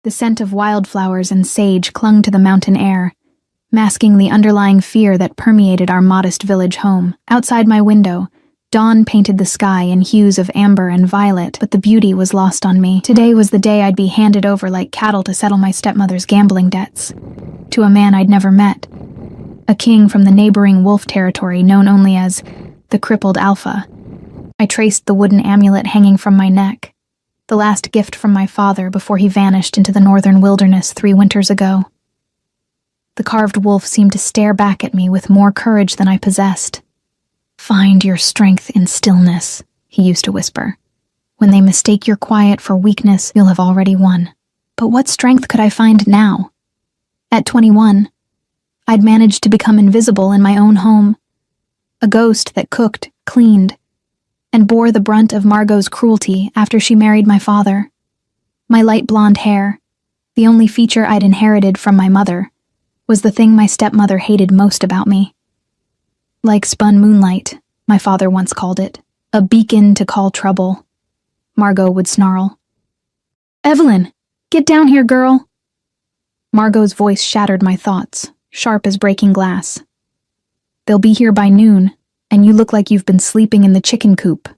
The scent of wildflowers and sage clung to the mountain air, masking the underlying fear that permeated our modest village home. Outside my window, dawn painted the sky in hues of amber and violet, but the beauty was lost on me. Today was the day I'd be handed over like cattle to settle my stepmother's gambling debts, to a man I'd never met, a king from the neighboring wolf territory known only as the Crippled Alpha. I traced the wooden amulet hanging from my neck, the last gift from my father before he vanished into the northern wilderness 3 winters ago. The carved wolf seemed to stare back at me with more courage than I possessed. "Find your strength in stillness," he used to whisper. "When they mistake your quiet for weakness, you'll have already won." But what strength could I find now? At 21, I'd managed to become invisible in my own home, a ghost that cooked, cleaned, and bore the brunt of Margot's cruelty after she married my father. My light blonde hair, the only feature I'd inherited from my mother, was the thing my stepmother hated most about me. Like spun moonlight, my father once called it, a beacon to call trouble, Margot would snarl. "Evelyn, get down here, girl." Margot's voice shattered my thoughts, sharp as breaking glass. "They'll be here by noon, and you look like you've been sleeping in the chicken coop."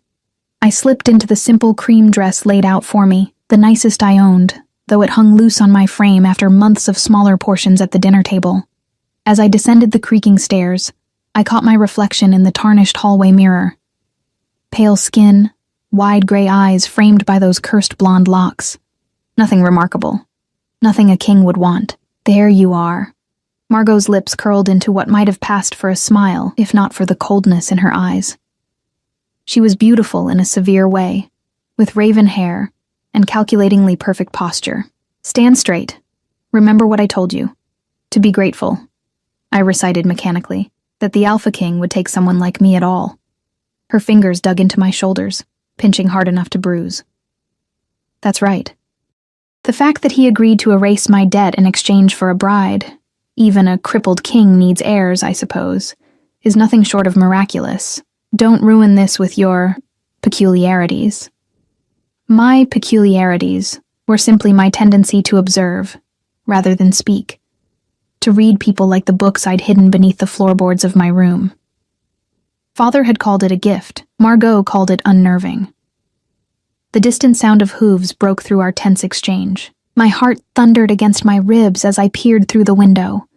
I slipped into the simple cream dress laid out for me, the nicest I owned, though it hung loose on my frame after months of smaller portions at the dinner table. As I descended the creaking stairs, I caught my reflection in the tarnished hallway mirror. Pale skin, wide gray eyes framed by those cursed blonde locks. Nothing remarkable. Nothing a king would want. "There you are." Margot's lips curled into what might have passed for a smile, if not for the coldness in her eyes. She was beautiful in a severe way, with raven hair and calculatingly perfect posture. "Stand straight. Remember what I told you. To be grateful," I recited mechanically, "that the Alpha King would take someone like me at all." Her fingers dug into my shoulders, pinching hard enough to bruise. That's right. The fact that he agreed to erase my debt in exchange for a bride, even a crippled king needs heirs, I suppose, is nothing short of miraculous. Don't ruin this with your peculiarities. My peculiarities were simply my tendency to observe, rather than speak, to read people like the books I'd hidden beneath the floorboards of my room. Father had called it a gift. Margot called it unnerving. The distant sound of hooves broke through our tense exchange. My heart thundered against my ribs as I peered through the window.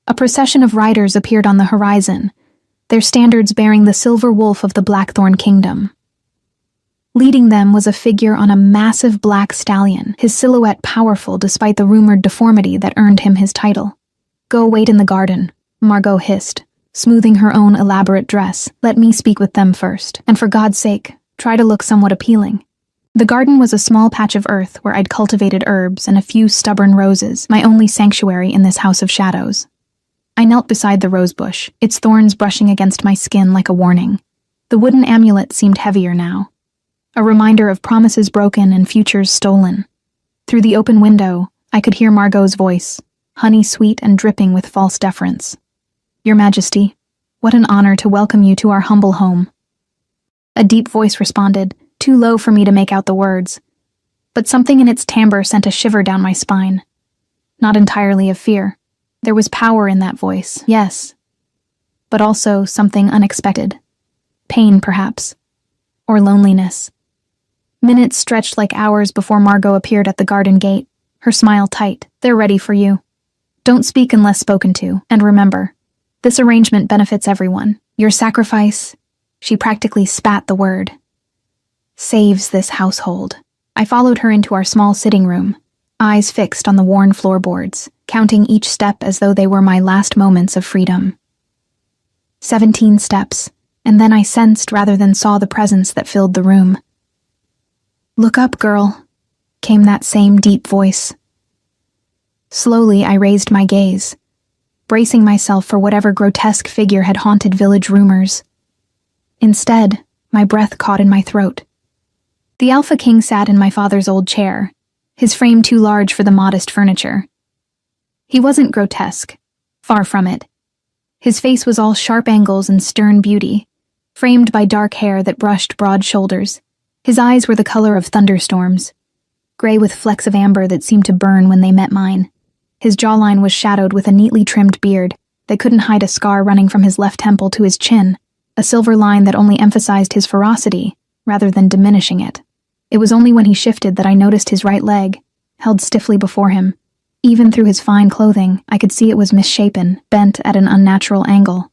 A procession of riders appeared on the horizon, their standards bearing the silver wolf of the Blackthorn Kingdom. Leading them was a figure on a massive black stallion, his silhouette powerful despite the rumored deformity that earned him his title. "Go wait in the garden," Margot hissed, smoothing her own elaborate dress. "Let me speak with them first, and for God's sake, try to look somewhat appealing." The garden was a small patch of earth where I'd cultivated herbs and a few stubborn roses, my only sanctuary in this house of shadows. I knelt beside the rose bush, its thorns brushing against my skin like a warning. The wooden amulet seemed heavier now, a reminder of promises broken and futures stolen. Through the open window, I could hear Margot's voice, honey-sweet and dripping with false deference. "Your Majesty, what an honor to welcome you to our humble home." A deep voice responded, too low for me to make out the words, but something in its timbre sent a shiver down my spine. Not entirely of fear. There was power in that voice, yes, but also something unexpected. Pain, perhaps, or loneliness. Minutes stretched like hours before Margot appeared at the garden gate, her smile tight. "They're ready for you. Don't speak unless spoken to, and remember, this arrangement benefits everyone. Your sacrifice," she practically spat the word, "saves this household." I followed her into our small sitting room, eyes fixed on the worn floorboards, counting each step as though they were my last moments of freedom. 17 steps, and then I sensed rather than saw the presence that filled the room. "Look up, girl," came that same deep voice. Slowly I raised my gaze, bracing myself for whatever grotesque figure had haunted village rumors. Instead, my breath caught in my throat. The Alpha King sat in my father's old chair, his frame too large for the modest furniture. He wasn't grotesque, far from it. His face was all sharp angles and stern beauty, framed by dark hair that brushed broad shoulders. His eyes were the color of thunderstorms, gray with flecks of amber that seemed to burn when they met mine. His jawline was shadowed with a neatly trimmed beard that couldn't hide a scar running from his left temple to his chin, a silver line that only emphasized his ferocity rather than diminishing it. It was only when he shifted that I noticed his right leg, held stiffly before him. Even through his fine clothing, I could see it was misshapen, bent at an unnatural angle.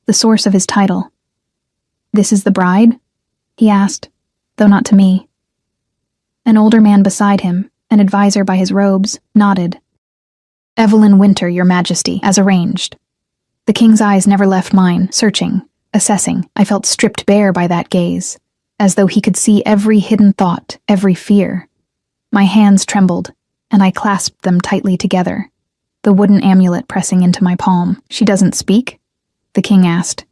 The source of his title. "This is the bride?" he asked, though not to me. An older man beside him, an advisor by his robes, nodded. "Evelyn Winter, Your Majesty, as arranged." The king's eyes never left mine, searching, assessing. I felt stripped bare by that gaze, as though he could see every hidden thought, every fear. My hands trembled, and I clasped them tightly together, the wooden amulet pressing into my palm. "She doesn't speak?" the king asked,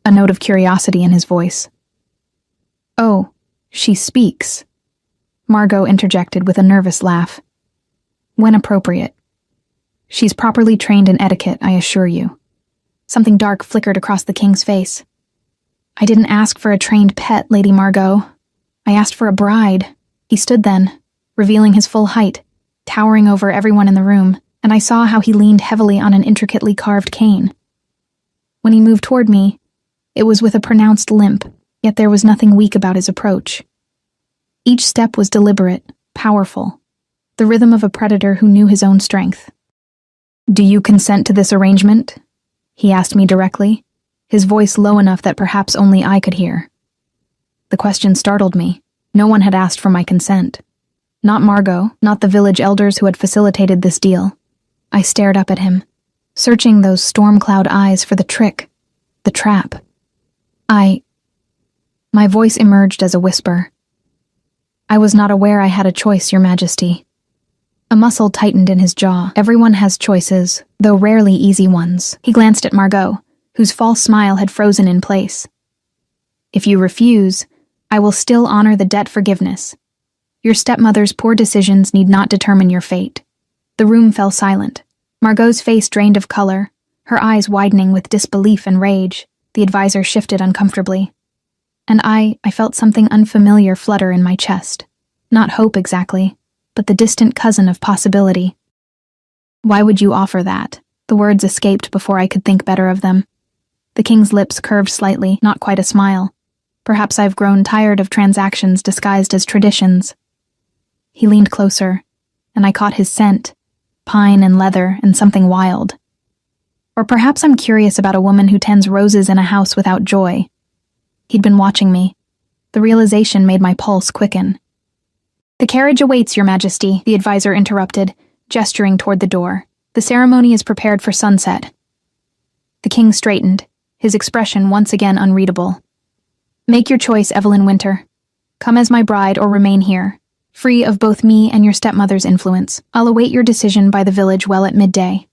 a note of curiosity in his voice. "Oh, she speaks," Margot interjected with a nervous laugh. "When appropriate. She's properly trained in etiquette, I assure you." Something dark flickered across the king's face. "I didn't ask for a trained pet, Lady Margot. I asked for a bride." He stood then, revealing his full height, towering over everyone in the room, and I saw how he leaned heavily on an intricately carved cane. When he moved toward me, it was with a pronounced limp, yet there was nothing weak about his approach. Each step was deliberate, powerful, the rhythm of a predator who knew his own strength. "Do you consent to this arrangement?" he asked me directly, his voice low enough that perhaps only I could hear. The question startled me. No one had asked for my consent. Not Margot, not the village elders who had facilitated this deal. I stared up at him, searching those storm-cloud eyes for the trick, the trap. My voice emerged as a whisper. "I was not aware I had a choice, Your Majesty." A muscle tightened in his jaw. Everyone has choices, though rarely easy ones. He glanced at Margot, whose false smile had frozen in place. "If you refuse, I will still honor the debt forgiveness. Your stepmother's poor decisions need not determine your fate." The room fell silent. Margot's face drained of color, her eyes widening with disbelief and rage. The advisor shifted uncomfortably. And I felt something unfamiliar flutter in my chest. Not hope exactly, but the distant cousin of possibility. "Why would you offer that?" The words escaped before I could think better of them. The king's lips curved slightly, not quite a smile. Perhaps I've grown tired of transactions disguised as traditions. He leaned closer, and I caught his scent, pine and leather and something wild. Or perhaps I'm curious about a woman who tends roses in a house without joy. He'd been watching me. The realization made my pulse quicken. "The carriage awaits, Your Majesty," the advisor interrupted, gesturing toward the door. "The ceremony is prepared for sunset." The king straightened, his expression once again unreadable. "Make your choice, Evelyn Winter. Come as my bride or remain here, free of both me and your stepmother's influence. I'll await your decision by the village well at midday."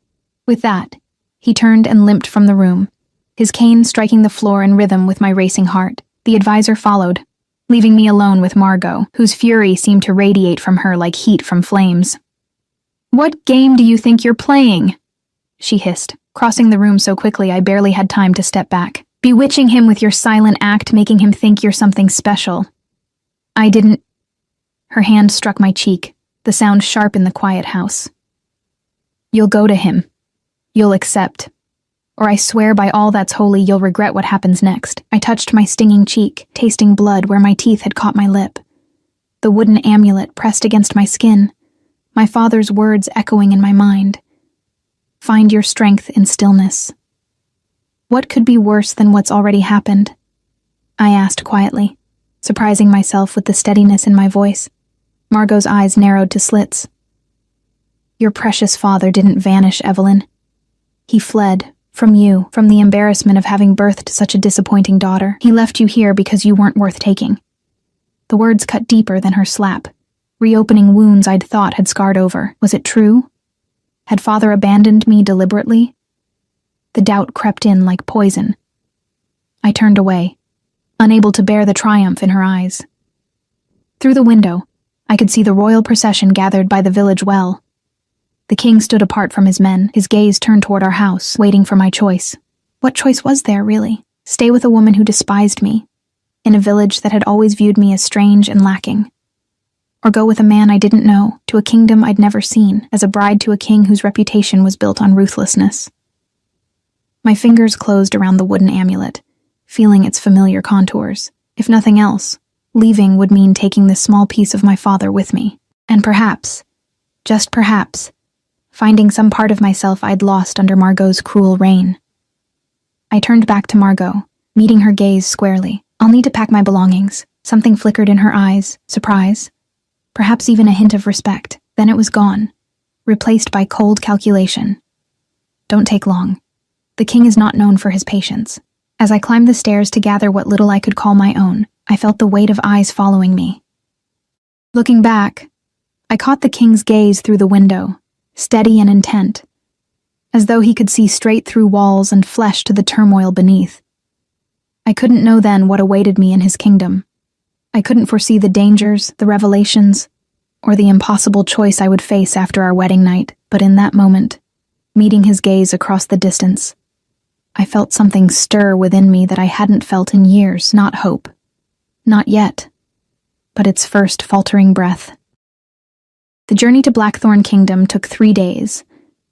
With that, he turned and limped from the room, his cane striking the floor in rhythm with my racing heart. The advisor followed, leaving me alone with Margot, whose fury seemed to radiate from her like heat from flames. "What game do you think you're playing?" she hissed, crossing the room so quickly I barely had time to step back. "Bewitching him with your silent act, making him think you're something special. I didn't—" Her hand struck my cheek, the sound sharp in the quiet house. "You'll go to him. You'll accept. Or I swear by all that's holy you'll regret what happens next." I touched my stinging cheek, tasting blood where my teeth had caught my lip. The wooden amulet pressed against my skin, my father's words echoing in my mind. "Find your strength in stillness." What could be worse than what's already happened? I asked quietly, surprising myself with the steadiness in my voice. Margot's eyes narrowed to slits. "Your precious father didn't vanish, Evelyn. He fled. From you, from the embarrassment of having birthed such a disappointing daughter. He left you here because you weren't worth taking." The words cut deeper than her slap, reopening wounds I'd thought had scarred over. Was it true? Had father abandoned me deliberately? The doubt crept in like poison. I turned away, unable to bear the triumph in her eyes. Through the window, I could see the royal procession gathered by the village well. The king stood apart from his men, his gaze turned toward our house, waiting for my choice. What choice was there, really? Stay with a woman who despised me, in a village that had always viewed me as strange and lacking? or go with a man I didn't know to a kingdom I'd never seen as a bride to a king whose reputation was built on ruthlessness. My fingers closed around the wooden amulet, feeling its familiar contours. If nothing else, leaving would mean taking this small piece of my father with me, and perhaps, just perhaps, finding some part of myself I'd lost under Margot's cruel reign. I turned back to Margot, meeting her gaze squarely. "I'll need to pack my belongings." Something flickered in her eyes, surprise, perhaps even a hint of respect. Then it was gone, replaced by cold calculation. "Don't take long. The king is not known for his patience." As I climbed the stairs to gather what little I could call my own, I felt the weight of eyes following me. Looking back, I caught the king's gaze through the window, steady and intent, as though he could see straight through walls and flesh to the turmoil beneath. I couldn't know then what awaited me in his kingdom. I couldn't foresee the dangers, the revelations, or the impossible choice I would face after our wedding night, but in that moment, meeting his gaze across the distance, I felt something stir within me that I hadn't felt in years. Not hope. Not yet. But its first faltering breath. The journey to Blackthorn Kingdom took 3 days,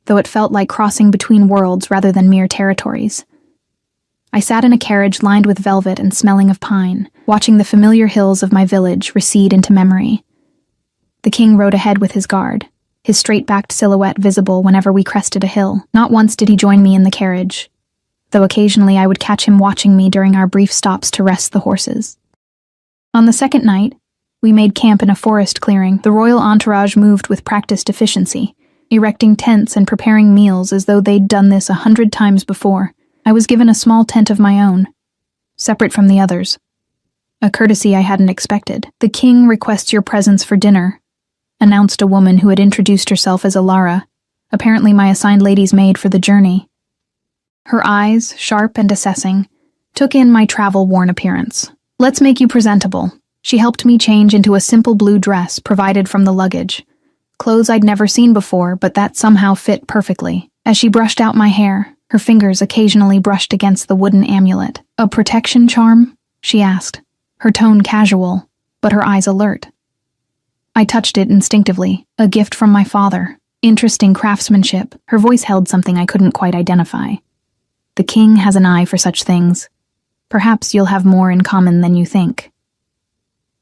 though it felt like crossing between worlds rather than mere territories. I sat in a carriage lined with velvet and smelling of pine, watching the familiar hills of my village recede into memory. The king rode ahead with his guard, his straight-backed silhouette visible whenever we crested a hill. Not once did he join me in the carriage, though occasionally I would catch him watching me during our brief stops to rest the horses. On the second night, we made camp in a forest clearing. The royal entourage moved with practiced efficiency, erecting tents and preparing meals as though they'd done this 100 times before. I was given a small tent of my own, separate from the others, a courtesy I hadn't expected. "The king requests your presence for dinner," announced a woman who had introduced herself as Alara, apparently my assigned lady's maid for the journey. Her eyes, sharp and assessing, took in my travel-worn appearance. "Let's make you presentable." She helped me change into a simple blue dress provided from the luggage, clothes I'd never seen before, but that somehow fit perfectly. As she brushed out my hair, her fingers occasionally brushed against the wooden amulet. "A protection charm?" she asked, her tone casual, but her eyes alert. I touched it instinctively, a gift from my father. Interesting craftsmanship. Her voice held something I couldn't quite identify. "The king has an eye for such things. Perhaps you'll have more in common than you think."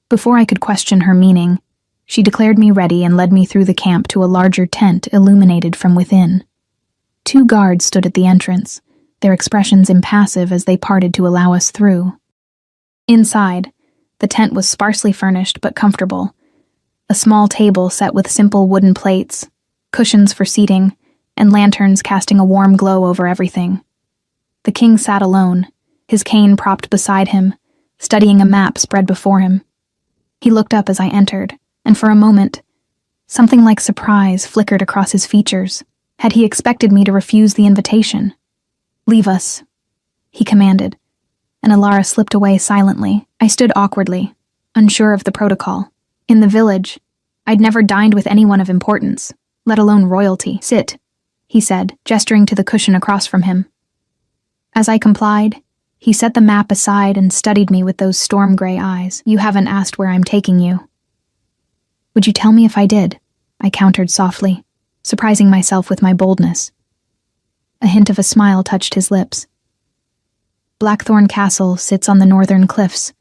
Before I could question her meaning, she declared me ready and led me through the camp to a larger tent illuminated from within. 2 guards stood at the entrance, their expressions impassive as they parted to allow us through. Inside, the tent was sparsely furnished but comfortable. A small table set with simple wooden plates, cushions for seating, and lanterns casting a warm glow over everything. The king sat alone, his cane propped beside him, studying a map spread before him. He looked up as I entered, and for a moment, something like surprise flickered across his features. Had he expected me to refuse the invitation? "Leave us," he commanded, and Alara slipped away silently. I stood awkwardly, unsure of the protocol. In the village, I'd never dined with anyone of importance, let alone royalty. "Sit," he said, gesturing to the cushion across from him. As I complied, he set the map aside and studied me with those storm-gray eyes. "You haven't asked where I'm taking you." "Would you tell me if I did?" I countered softly, surprising myself with my boldness. A hint of a smile touched his lips. "Blackthorn Castle sits on the northern cliffs,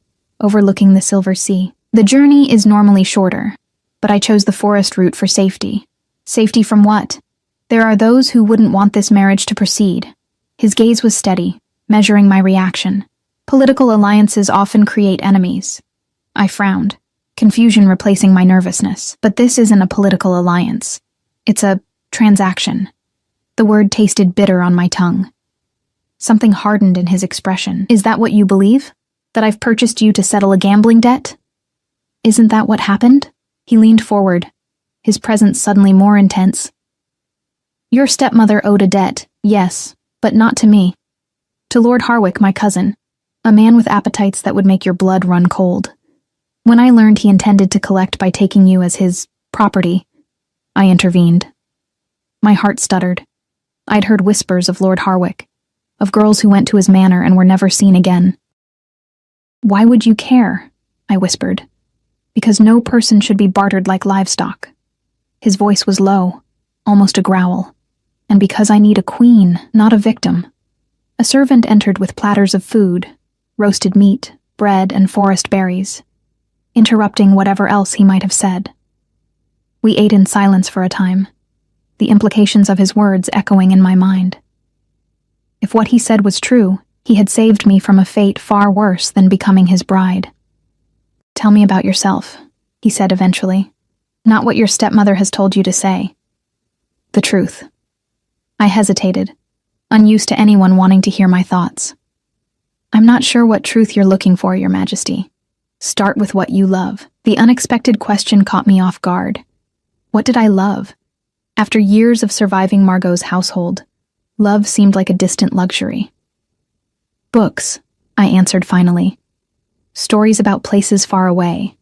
overlooking the Silver Sea. The journey is normally shorter, but I chose the forest route for safety." "Safety from what?" "There are those who wouldn't want this marriage to proceed." His gaze was steady, measuring my reaction. "Political alliances often create enemies." I frowned, confusion replacing my nervousness. "But this isn't a political alliance. It's a transaction." The word tasted bitter on my tongue. Something hardened in his expression. "Is that what you believe? That I've purchased you to settle a gambling debt?" "Isn't that what happened?" He leaned forward, his presence suddenly more intense. "Your stepmother owed a debt, yes, but not to me. To Lord Harwick, my cousin, a man with appetites that would make your blood run cold. When I learned he intended to collect by taking you as his property, I intervened." My heart stuttered. I'd heard whispers of Lord Harwick, of girls who went to his manor and were never seen again. "Why would you care?" I whispered. Because no person should be bartered like livestock. His voice was low, almost a growl. And because I need a queen, not a victim. A servant entered with platters of food, roasted meat, bread, and forest berries, interrupting whatever else he might have said. We ate in silence for a time, the implications of his words echoing in my mind. If what he said was true, he had saved me from a fate far worse than becoming his bride. "Tell me about yourself," he said eventually. "Not what your stepmother has told you to say. The truth." I hesitated, unused to anyone wanting to hear my thoughts. "I'm not sure what truth you're looking for, Your Majesty. Start with what you love." The unexpected question caught me off guard. What did I love? After years of surviving Margot's household, love seemed like a distant luxury. "Books," I answered finally. "Stories about places far away.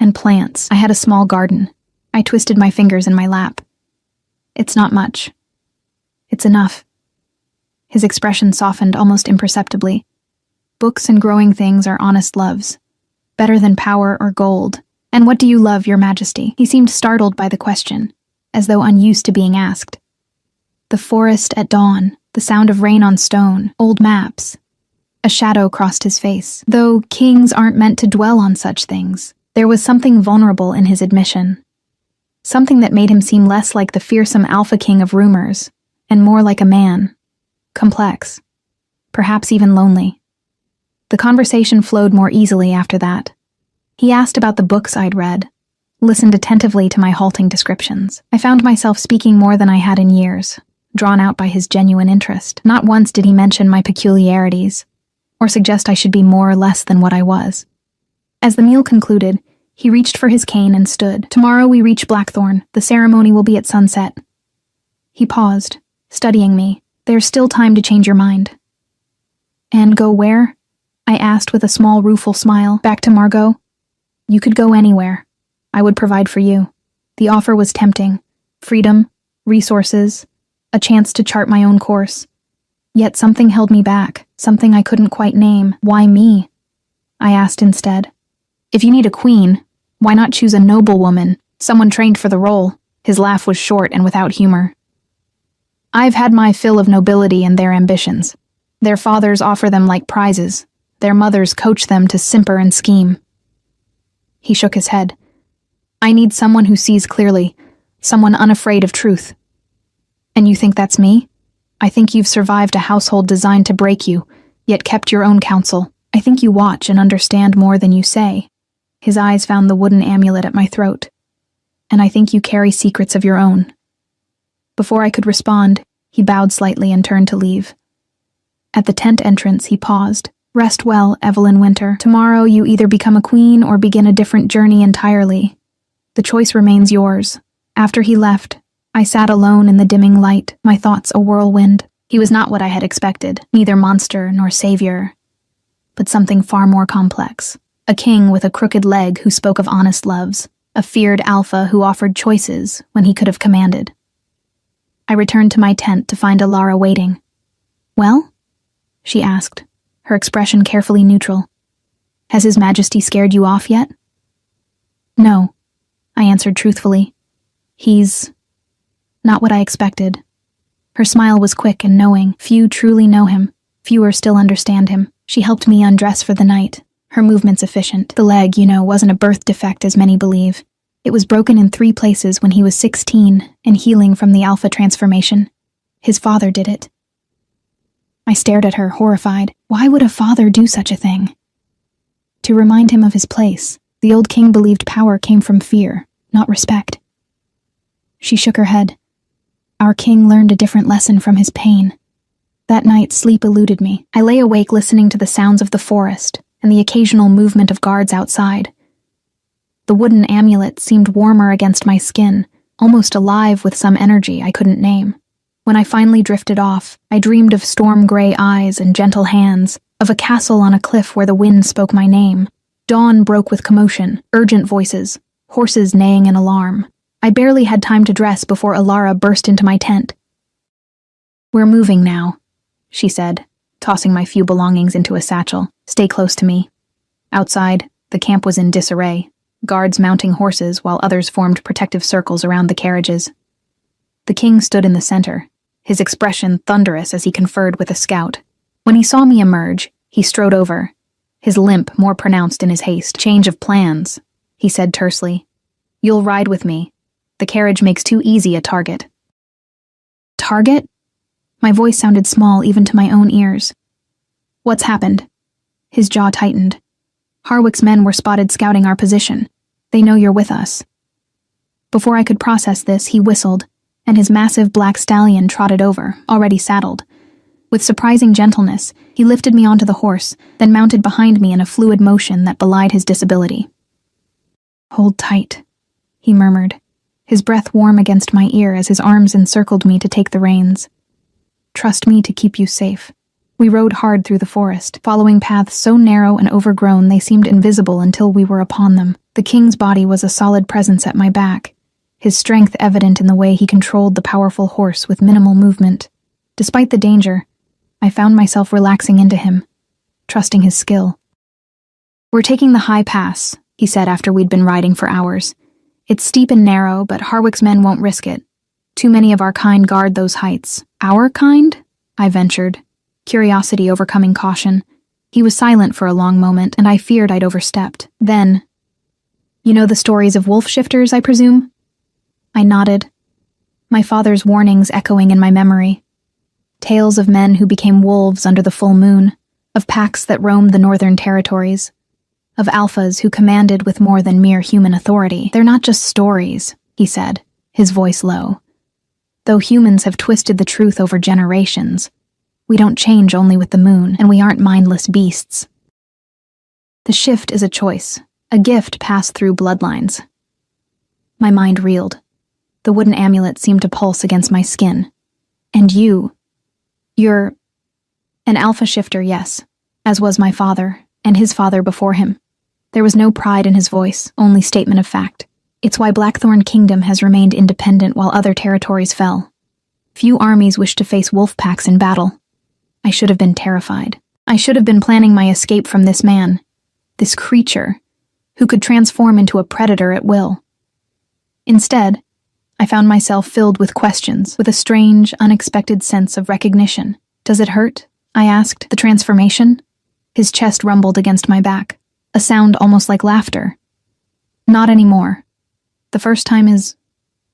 And plants. I had a small garden." I twisted my fingers in my lap. "It's not much. It's enough." His expression softened almost imperceptibly. "Books and growing things are honest loves. Better than power or gold. And what do you love, Your Majesty?" He seemed startled by the question, as though unused to being asked. "The forest at dawn, the sound of rain on stone, old maps." A shadow crossed his face. Though kings aren't meant to dwell on such things, there was something vulnerable in his admission. Something that made him seem less like the fearsome alpha king of rumors, and more like a man. Complex. Perhaps even lonely. The conversation flowed more easily after that. He asked about the books I'd read, listened attentively to my halting descriptions. I found myself speaking more than I had in years, drawn out by his genuine interest. Not once did he mention my peculiarities, or suggest I should be more or less than what I was. As the meal concluded, he reached for his cane and stood. "Tomorrow we reach Blackthorn. The ceremony will be at sunset." He paused, studying me. "There's still time to change your mind." "And go where?" I asked with a small rueful smile. "Back to Margot?" "You could go anywhere. I would provide for you." The offer was tempting. Freedom, resources, a chance to chart my own course. Yet something held me back, something I couldn't quite name. "Why me?" I asked instead. "If you need a queen, why not choose a noble woman, someone trained for the role?" His laugh was short and without humor. "I've had my fill of nobility and their ambitions. Their fathers offer them like prizes. Their mothers coach them to simper and scheme." He shook his head. "I need someone who sees clearly, someone unafraid of truth." "And you think that's me? I think you've survived a household designed to break you, yet kept your own counsel. I think you watch and understand more than you say." His eyes found the wooden amulet at my throat. "And I think you carry secrets of your own." Before I could respond, he bowed slightly and turned to leave. At the tent entrance, he paused. "Rest well, Evelyn Winter. Tomorrow you either become a queen or begin a different journey entirely. The choice remains yours." After he left, I sat alone in the dimming light, my thoughts a whirlwind. He was not what I had expected, neither monster nor savior, but something far more complex. A king with a crooked leg who spoke of honest loves, a feared alpha who offered choices when he could have commanded. I returned to my tent to find Alara waiting. "Well?" she asked, her expression carefully neutral. "Has His Majesty scared you off yet?" "No," I answered truthfully. "He's not what I expected." Her smile was quick and knowing. Few truly know him. Fewer still understand him. She helped me undress for the night, her movements efficient. The leg, wasn't a birth defect as many believe. It was broken in 3 places when he was 16 and healing from the alpha transformation. His father did it. I stared at her, horrified. Why would a father do such a thing? To remind him of his place, the old king believed power came from fear, not respect. She shook her head. Our king learned a different lesson from his pain. That night, sleep eluded me. I lay awake listening to the sounds of the forest and the occasional movement of guards outside. The wooden amulet seemed warmer against my skin, almost alive with some energy I couldn't name. When I finally drifted off, I dreamed of storm-gray eyes and gentle hands, of a castle on a cliff where the wind spoke my name. Dawn broke with commotion, urgent voices, horses neighing in alarm. I barely had time to dress before Alara burst into my tent. "We're moving now," she said, tossing my few belongings into a satchel. "Stay close to me." Outside, the camp was in disarray. guards mounting horses while others formed protective circles around the carriages. The king stood in the center, his expression thunderous as he conferred with a scout. When he saw me emerge, he strode over, his limp more pronounced in his haste. "Change of plans," he said tersely. "You'll ride with me. The carriage makes too easy a target." Target? My voice sounded small even to my own ears. "What's happened?" His jaw tightened. "Harwick's men were spotted scouting our position. They know you're with us." Before I could process this, he whistled, and his massive black stallion trotted over, already saddled. With surprising gentleness, he lifted me onto the horse, then mounted behind me in a fluid motion that belied his disability. "Hold tight," he murmured, his breath warm against my ear as his arms encircled me to take the reins. "Trust me to keep you safe." We rode hard through the forest, following paths so narrow and overgrown they seemed invisible until we were upon them. The king's body was a solid presence at my back, his strength evident in the way he controlled the powerful horse with minimal movement. Despite the danger, I found myself relaxing into him, trusting his skill. "We're taking the high pass," he said after we'd been riding for hours. "It's steep and narrow, but Harwick's men won't risk it. Too many of our kind guard those heights." "Our kind?" I ventured, curiosity overcoming caution. He was silent for a long moment, and I feared I'd overstepped. Then, "You know the stories of wolf shifters, I presume?" I nodded, my father's warnings echoing in my memory. Tales of men who became wolves under the full moon, of packs that roamed the northern territories, of alphas who commanded with more than mere human authority. "They're not just stories," he said, his voice low. "Though humans have twisted the truth over generations, we don't change only with the moon, and we aren't mindless beasts. The shift is a choice, a gift passed through bloodlines." My mind reeled. The wooden amulet seemed to pulse against my skin. "And you're an alpha shifter, yes, as was my father, and his father before him." There was no pride in his voice, only statement of fact. "It's why Blackthorn Kingdom has remained independent while other territories fell. Few armies wish to face wolf packs in battle. I should have been terrified. I should have been planning my escape from this man, this creature, who could transform into a predator at will. Instead, I found myself filled with questions, with a strange, unexpected sense of recognition. "Does it hurt?" I asked. "The transformation?" His chest rumbled against my back, a sound almost like laughter. "Not anymore. The first time is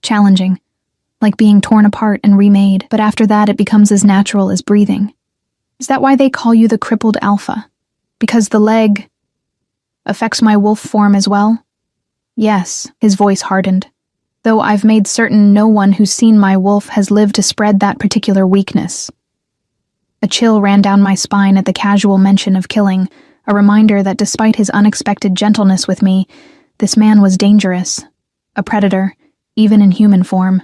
challenging, like being torn apart and remade, but after that it becomes as natural as breathing." "Is that why they call you the Crippled Alpha? Because the leg affects my wolf form as well?" "Yes," his voice hardened, "though I've made certain no one who's seen my wolf has lived to spread that particular weakness." A chill ran down my spine at the casual mention of killing, a reminder that despite his unexpected gentleness with me, this man was dangerous, a predator, even in human form.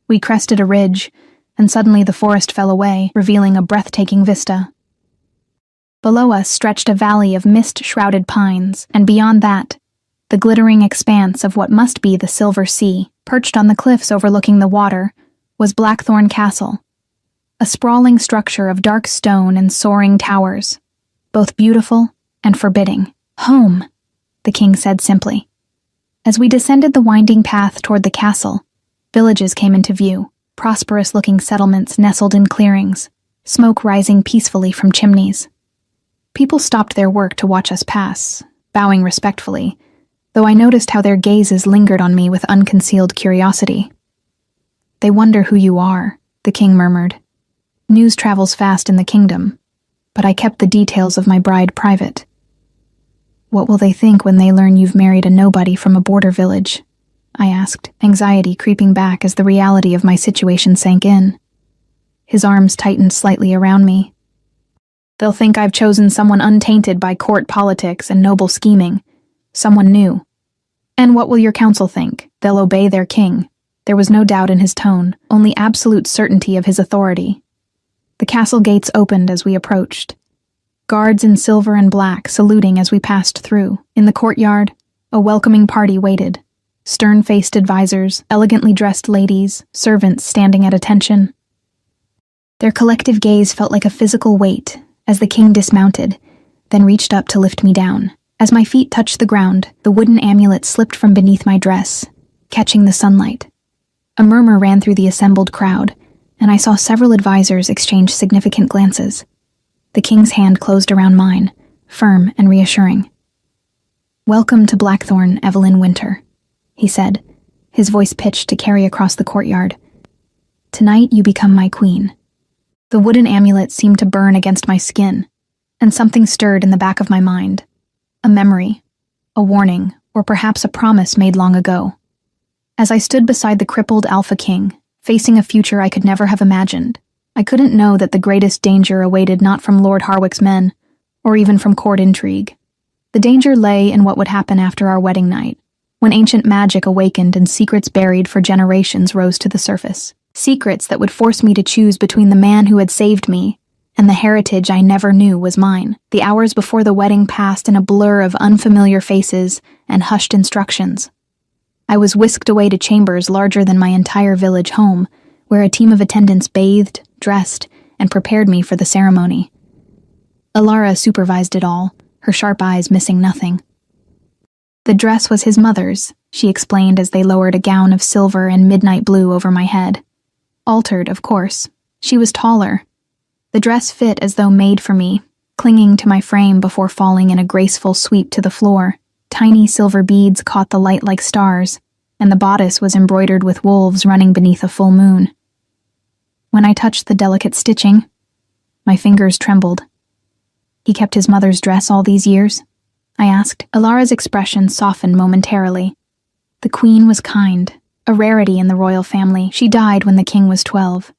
We crested a ridge, and suddenly the forest fell away, revealing a breathtaking vista. Below us stretched a valley of mist-shrouded pines, and beyond that, the glittering expanse of what must be the Silver Sea. Perched on the cliffs overlooking the water was Blackthorn Castle, a sprawling structure of dark stone and soaring towers, both beautiful and forbidding. "Home," the king said simply. As we descended the winding path toward the castle, villages came into view, prosperous-looking settlements nestled in clearings, smoke rising peacefully from chimneys. People stopped their work to watch us pass, bowing respectfully, though I noticed how their gazes lingered on me with unconcealed curiosity. "They wonder who you are," the king murmured. "News travels fast in the kingdom, but I kept the details of my bride private." "What will they think when they learn you've married a nobody from a border village?" I asked, anxiety creeping back as the reality of my situation sank in. His arms tightened slightly around me. "They'll think I've chosen someone untainted by court politics and noble scheming, someone new. And what will your council think? They'll obey their king." There was no doubt in his tone, only absolute certainty of his authority. The castle gates opened as we approached, guards in silver and black saluting as we passed through. In the courtyard, a welcoming party waited, stern-faced advisors, elegantly dressed ladies, servants standing at attention. Their collective gaze felt like a physical weight as the king dismounted, then reached up to lift me down. As my feet touched the ground, the wooden amulet slipped from beneath my dress, catching the sunlight. A murmur ran through the assembled crowd, and I saw several advisors exchange significant glances. The king's hand closed around mine, firm and reassuring. "Welcome to Blackthorn, Evelyn Winter," he said, his voice pitched to carry across the courtyard. "Tonight you become my queen." The wooden amulet seemed to burn against my skin, and something stirred in the back of my mind. A memory, a warning, or perhaps a promise made long ago. As I stood beside the crippled Alpha King, facing a future I could never have imagined, I couldn't know that the greatest danger awaited not from Lord Harwick's men, or even from court intrigue. The danger lay in what would happen after our wedding night, when ancient magic awakened and secrets buried for generations rose to the surface. Secrets that would force me to choose between the man who had saved me and the heritage I never knew was mine. The hours before the wedding passed in a blur of unfamiliar faces and hushed instructions. I was whisked away to chambers larger than my entire village home, where a team of attendants bathed, dressed, and prepared me for the ceremony. Alara supervised it all, her sharp eyes missing nothing. "The dress was his mother's," she explained as they lowered a gown of silver and midnight blue over my head. Altered, of course. She was taller. The dress fit as though made for me, clinging to my frame before falling in a graceful sweep to the floor. Tiny silver beads caught the light like stars, and the bodice was embroidered with wolves running beneath a full moon. When I touched the delicate stitching, my fingers trembled. "He kept his mother's dress all these years?" I asked. Alara's expression softened momentarily. The queen was kind, a rarity in the royal family. She died when the king was 12.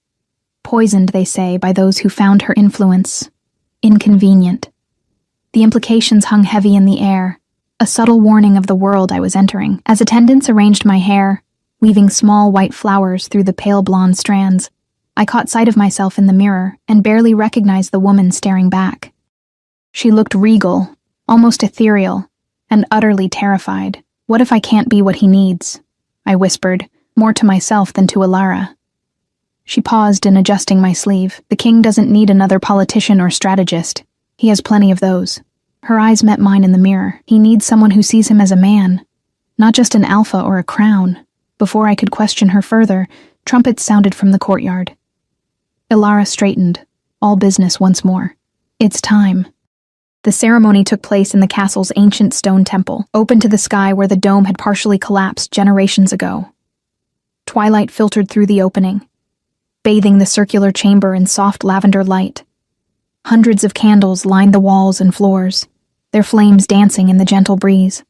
Poisoned, they say, by those who found her influence inconvenient. The implications hung heavy in the air, a subtle warning of the world I was entering. As attendants arranged my hair, weaving small white flowers through the pale blonde strands, I caught sight of myself in the mirror and barely recognized the woman staring back. She looked regal, almost ethereal, and utterly terrified. "What if I can't be what he needs?" I whispered, more to myself than to Alara. She paused in adjusting my sleeve. "The king doesn't need another politician or strategist. He has plenty of those." Her eyes met mine in the mirror. "He needs someone who sees him as a man, not just an alpha or a crown." Before I could question her further, trumpets sounded from the courtyard. Alara straightened, all business once more. "It's time." The ceremony took place in the castle's ancient stone temple, open to the sky where the dome had partially collapsed generations ago. Twilight filtered through the opening, bathing the circular chamber in soft lavender light. Hundreds of candles lined the walls and floors, their flames dancing in the gentle breeze.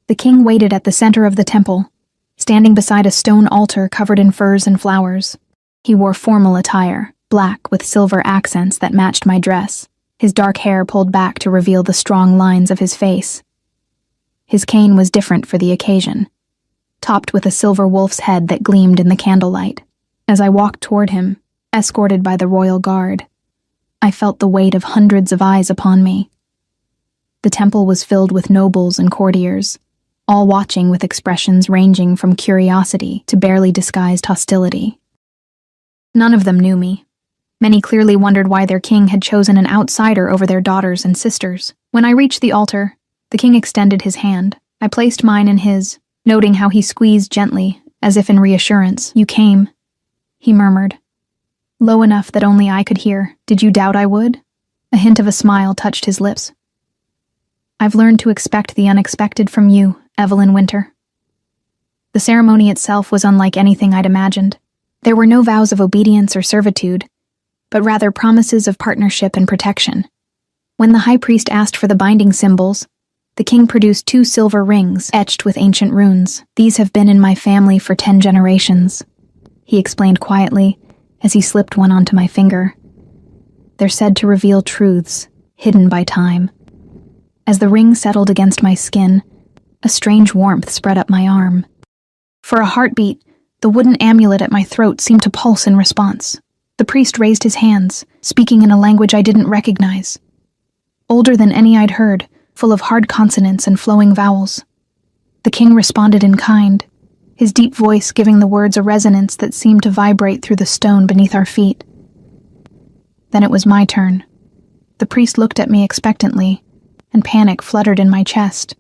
The king waited at the center of the temple, standing beside a stone altar covered in furs and flowers. He wore formal attire, black with silver accents that matched my dress, his dark hair pulled back to reveal the strong lines of his face. His cane was different for the occasion, topped with a silver wolf's head that gleamed in the candlelight. As I walked toward him, escorted by the royal guard, I felt the weight of hundreds of eyes upon me. The temple was filled with nobles and courtiers, all watching with expressions ranging from curiosity to barely disguised hostility. None of them knew me. Many clearly wondered why their king had chosen an outsider over their daughters and sisters. When I reached the altar, the king extended his hand. I placed mine in his, noting how he squeezed gently, as if in reassurance. "You came," he murmured, low enough that only I could hear. "Did you doubt I would?" A hint of a smile touched his lips. "I've learned to expect the unexpected from you, Evelyn Winter." The ceremony itself was unlike anything I'd imagined. There were no vows of obedience or servitude, but rather promises of partnership and protection. When the high priest asked for the binding symbols, the king produced 2 silver rings etched with ancient runes. "These have been in my family for 10 generations, he explained quietly as he slipped one onto my finger. "They're said to reveal truths hidden by time." As the ring settled against my skin, a strange warmth spread up my arm. For a heartbeat, the wooden amulet at my throat seemed to pulse in response. The priest raised his hands, speaking in a language I didn't recognize. Older than any I'd heard, full of hard consonants and flowing vowels. The king responded in kind, his deep voice giving the words a resonance that seemed to vibrate through the stone beneath our feet. Then it was my turn. The priest looked at me expectantly, and panic fluttered in my chest.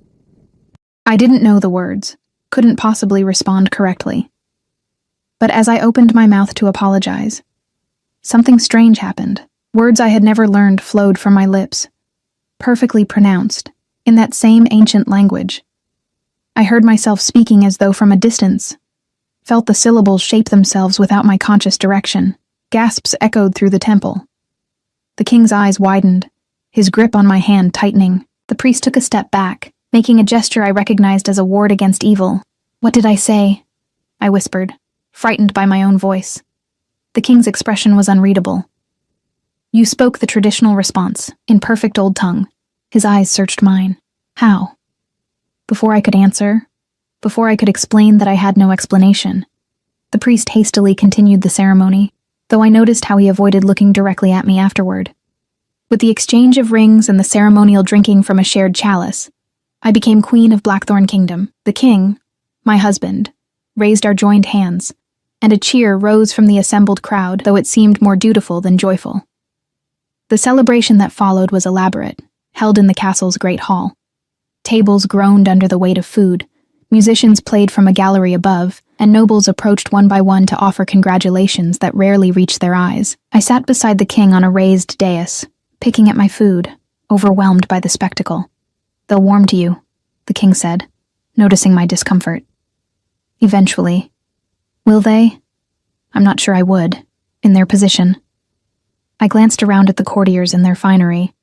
I didn't know the words, couldn't possibly respond correctly. But as I opened my mouth to apologize, something strange happened. Words I had never learned flowed from my lips, perfectly pronounced, in that same ancient language. I heard myself speaking as though from a distance, felt the syllables shape themselves without my conscious direction. Gasps echoed through the temple. The king's eyes widened, his grip on my hand tightening. The priest took a step back, making a gesture I recognized as a ward against evil. "What did I say?" I whispered, frightened by my own voice. The king's expression was unreadable. "You spoke the traditional response, in perfect old tongue." His eyes searched mine. "How?" Before I could answer, before I could explain that I had no explanation, the priest hastily continued the ceremony, though I noticed how he avoided looking directly at me afterward. With the exchange of rings and the ceremonial drinking from a shared chalice, I became Queen of Blackthorn Kingdom. The king, my husband, raised our joined hands, and a cheer rose from the assembled crowd, though it seemed more dutiful than joyful. The celebration that followed was elaborate, held in the castle's great hall. Tables groaned under the weight of food, musicians played from a gallery above, and nobles approached one by one to offer congratulations that rarely reached their eyes. I sat beside the king on a raised dais, picking at my food, overwhelmed by the spectacle. "They'll warm to you," the king said, noticing my discomfort. "Eventually." "Will they?" I'm not sure I would, in their position. I glanced around at the courtiers in their finery.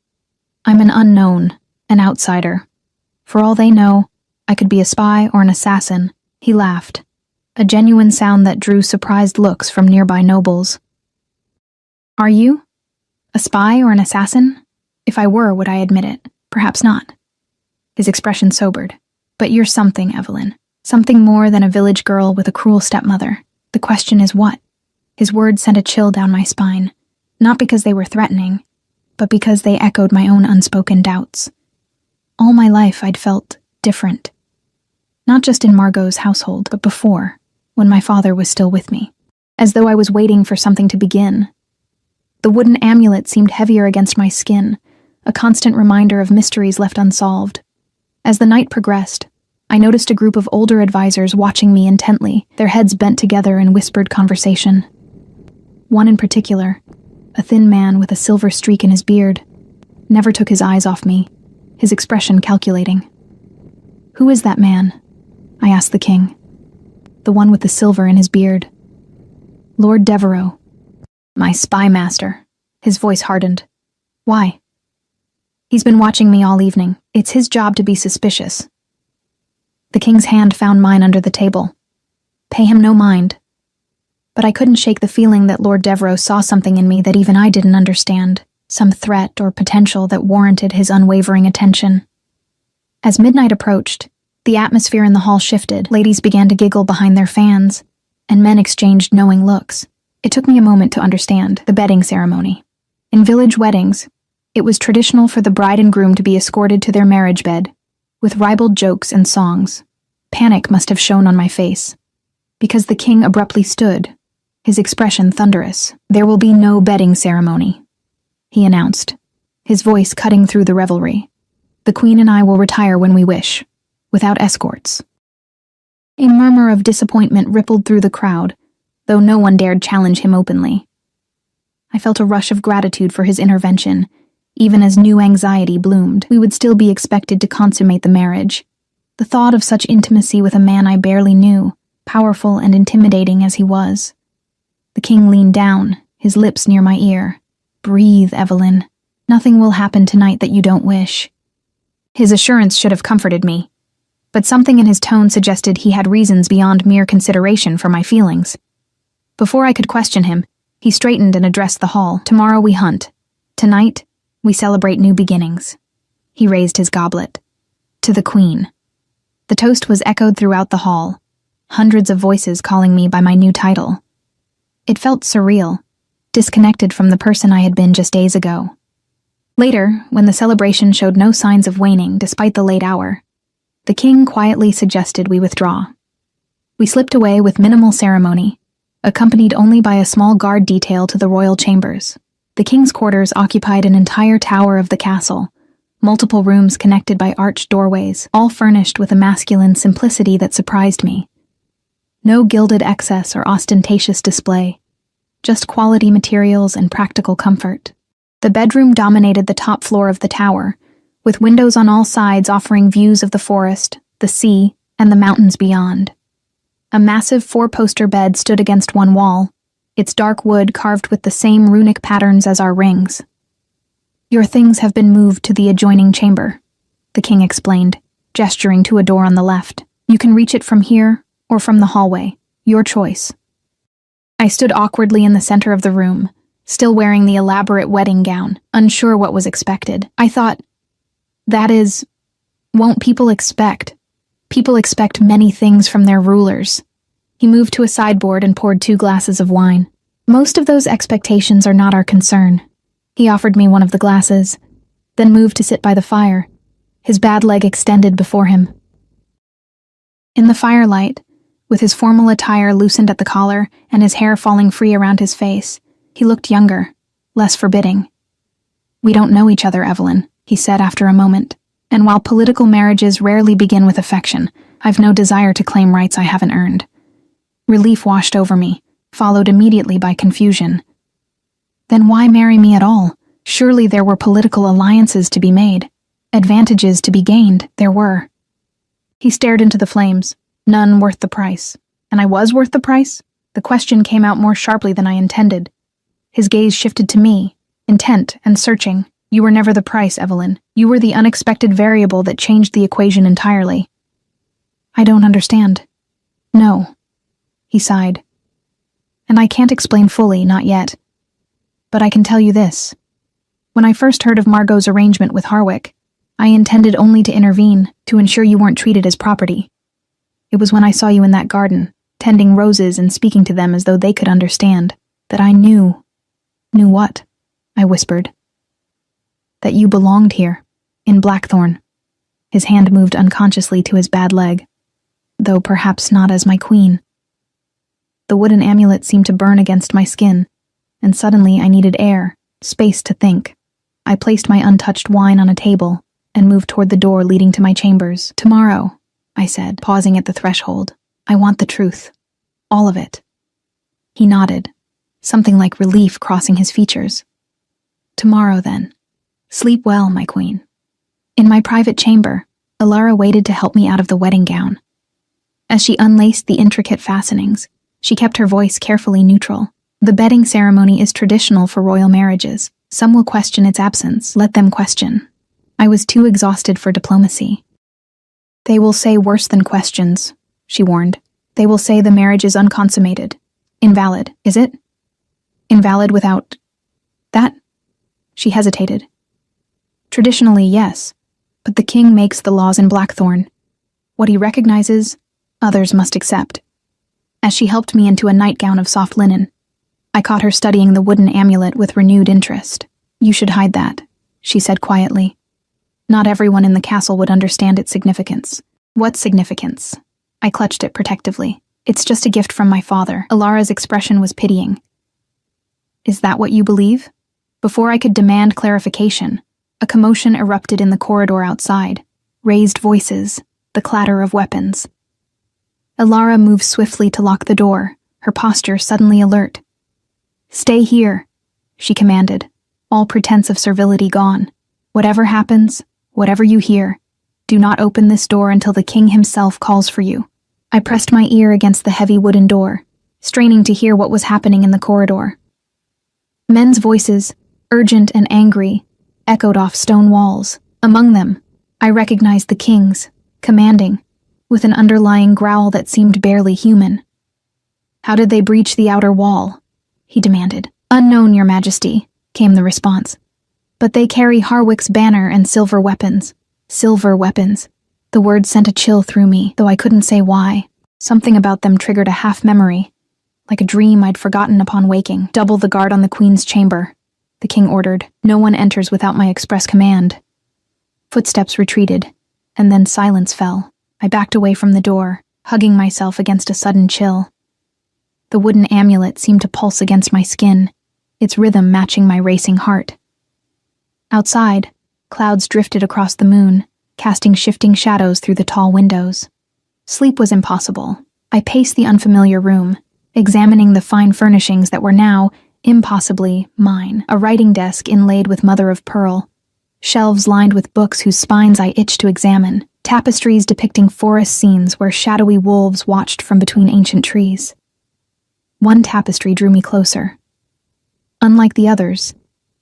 I'm an unknown, an outsider. For all they know, I could be a spy or an assassin. He laughed, a genuine sound that drew surprised looks from nearby nobles. "Are you? A spy or an assassin? If I were, would I admit it? Perhaps not." His expression sobered. "But you're something, Evelyn. Something more than a village girl with a cruel stepmother. The question is what?" His words sent a chill down my spine, not because they were threatening, but because they echoed my own unspoken doubts. All my life I'd felt different. Not just in Margot's household, but before, when my father was still with me. As though I was waiting for something to begin. The wooden amulet seemed heavier against my skin, a constant reminder of mysteries left unsolved. As the night progressed, I noticed a group of older advisors watching me intently, their heads bent together in whispered conversation. One in particular, a thin man with a silver streak in his beard, never took his eyes off me, his expression calculating. "Who is that man?" I asked the king. "The one with the silver in his beard." "Lord Devereux." "My spy master." His voice hardened. "Why?" "He's been watching me all evening. It's his job to be suspicious." The king's hand found mine under the table. "Pay him no mind." But I couldn't shake the feeling that Lord Devereux saw something in me that even I didn't understand, some threat or potential that warranted his unwavering attention. As midnight approached, the atmosphere in the hall shifted. Ladies began to giggle behind their fans, and men exchanged knowing looks. It took me a moment to understand the bedding ceremony. In village weddings, it was traditional for the bride and groom to be escorted to their marriage bed, with ribald jokes and songs. Panic must have shown on my face, because the king abruptly stood, his expression thunderous. "There will be no bedding ceremony," he announced, his voice cutting through the revelry. "The queen and I will retire when we wish, without escorts." A murmur of disappointment rippled through the crowd, though no one dared challenge him openly. I felt a rush of gratitude for his intervention, even as new anxiety bloomed. We would still be expected to consummate the marriage. The thought of such intimacy with a man I barely knew, powerful and intimidating as he was. The king leaned down, his lips near my ear. "Breathe, Evelyn. Nothing will happen tonight that you don't wish." His assurance should have comforted me, but something in his tone suggested he had reasons beyond mere consideration for my feelings. Before I could question him, he straightened and addressed the hall. "Tomorrow we hunt. Tonight, we celebrate new beginnings." He raised his goblet. "To the Queen." The toast was echoed throughout the hall, hundreds of voices calling me by my new title. It felt surreal, disconnected from the person I had been just days ago. Later, when the celebration showed no signs of waning despite the late hour, the king quietly suggested we withdraw. We slipped away with minimal ceremony, accompanied only by a small guard detail to the royal chambers. The king's quarters occupied an entire tower of the castle, multiple rooms connected by arched doorways, all furnished with a masculine simplicity that surprised me. No gilded excess or ostentatious display, just quality materials and practical comfort. The bedroom dominated the top floor of the tower, with windows on all sides offering views of the forest, the sea, and the mountains beyond. A massive 4-poster bed stood against one wall, its dark wood carved with the same runic patterns as our rings. "Your things have been moved to the adjoining chamber," the king explained, gesturing to a door on the left. "You can reach it from here or from the hallway. Your choice." I stood awkwardly in the center of the room, still wearing the elaborate wedding gown, unsure what was expected. I thought, that is, won't people expect? People expect many things from their rulers. He moved to a sideboard and poured 2 glasses of wine. "Most of those expectations are not our concern." He offered me one of the glasses, then moved to sit by the fire, his bad leg extended before him. In the firelight, with his formal attire loosened at the collar and his hair falling free around his face, he looked younger, less forbidding. "We don't know each other, Evelyn," he said after a moment. "And while political marriages rarely begin with affection, I've no desire to claim rights I haven't earned." Relief washed over me, followed immediately by confusion. Then why marry me at all? Surely there were political alliances to be made. Advantages to be gained, there were. He stared into the flames, none worth the price. And I was worth the price? The question came out more sharply than I intended. His gaze shifted to me, intent and searching. "You were never the price, Evelyn. You were the unexpected variable that changed the equation entirely." "I don't understand." "No," he sighed. "And I can't explain fully, not yet. But I can tell you this. When I first heard of Margot's arrangement with Harwick, I intended only to intervene, to ensure you weren't treated as property. It was when I saw you in that garden, tending roses and speaking to them as though they could understand, that I knew." "Knew what?" I whispered. "That you belonged here, in Blackthorn." His hand moved unconsciously to his bad leg, though perhaps not as my queen. The wooden amulet seemed to burn against my skin, and suddenly I needed air, space to think. I placed my untouched wine on a table and moved toward the door leading to my chambers. "Tomorrow," I said, pausing at the threshold. "I want the truth. All of it." He nodded, something like relief crossing his features. "Tomorrow, then. Sleep well, my queen." In my private chamber, Alara waited to help me out of the wedding gown. As she unlaced the intricate fastenings, she kept her voice carefully neutral. "The bedding ceremony is traditional for royal marriages. Some will question its absence. Let them question." I was too exhausted for diplomacy. "They will say worse than questions," she warned. "They will say the marriage is unconsummated. Invalid, is it? Invalid without that?" She hesitated. "Traditionally, yes, but the king makes the laws in Blackthorn. What he recognizes, others must accept." As she helped me into a nightgown of soft linen, I caught her studying the wooden amulet with renewed interest. "You should hide that," she said quietly. "Not everyone in the castle would understand its significance." "What significance?" I clutched it protectively. "It's just a gift from my father." Alara's expression was pitying. "Is that what you believe?" Before I could demand clarification, a commotion erupted in the corridor outside. Raised voices, the clatter of weapons. Alara moved swiftly to lock the door, her posture suddenly alert. "Stay here," she commanded, all pretense of servility gone. "Whatever happens, whatever you hear, do not open this door until the king himself calls for you." I pressed my ear against the heavy wooden door, straining to hear what was happening in the corridor. Men's voices, urgent and angry, echoed off stone walls. Among them, I recognized the king's, commanding, with an underlying growl that seemed barely human. "How did they breach the outer wall?" he demanded. "Unknown, your majesty," came the response. "But they carry Harwick's banner and silver weapons." Silver weapons. The word sent a chill through me, though I couldn't say why. Something about them triggered a half-memory, like a dream I'd forgotten upon waking. "Double the guard on the queen's chamber," the king ordered. "No one enters without my express command." Footsteps retreated, and then silence fell. I backed away from the door, hugging myself against a sudden chill. The wooden amulet seemed to pulse against my skin, its rhythm matching my racing heart. Outside, Clouds drifted across the moon, casting shifting shadows through the tall windows. Sleep was impossible. I paced the unfamiliar room, examining the fine furnishings that were now, impossibly, mine. A writing desk inlaid with mother-of-pearl, shelves lined with books whose spines I itched to examine, tapestries depicting forest scenes where shadowy wolves watched from between ancient trees. One tapestry drew me closer. Unlike the others,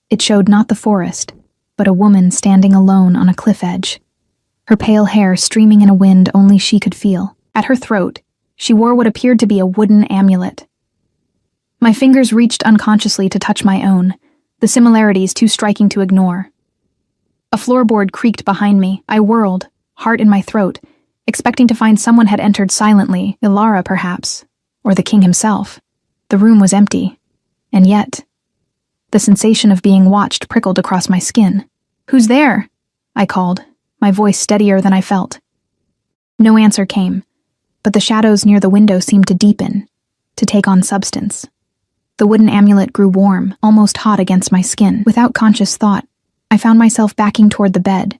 it showed not the forest, but a woman standing alone on a cliff edge, her pale hair streaming in a wind only she could feel. At her throat, she wore what appeared to be a wooden amulet. My fingers reached unconsciously to touch my own, the similarities too striking to ignore. A floorboard creaked behind me. I whirled, heart in my throat, expecting to find someone had entered silently, Ilara perhaps, or the king himself. The room was empty, and yet the sensation of being watched prickled across my skin. "Who's there?" I called, my voice steadier than I felt. No answer came, but the shadows near the window seemed to deepen, to take on substance. The wooden amulet grew warm, almost hot against my skin. Without conscious thought, I found myself backing toward the bed,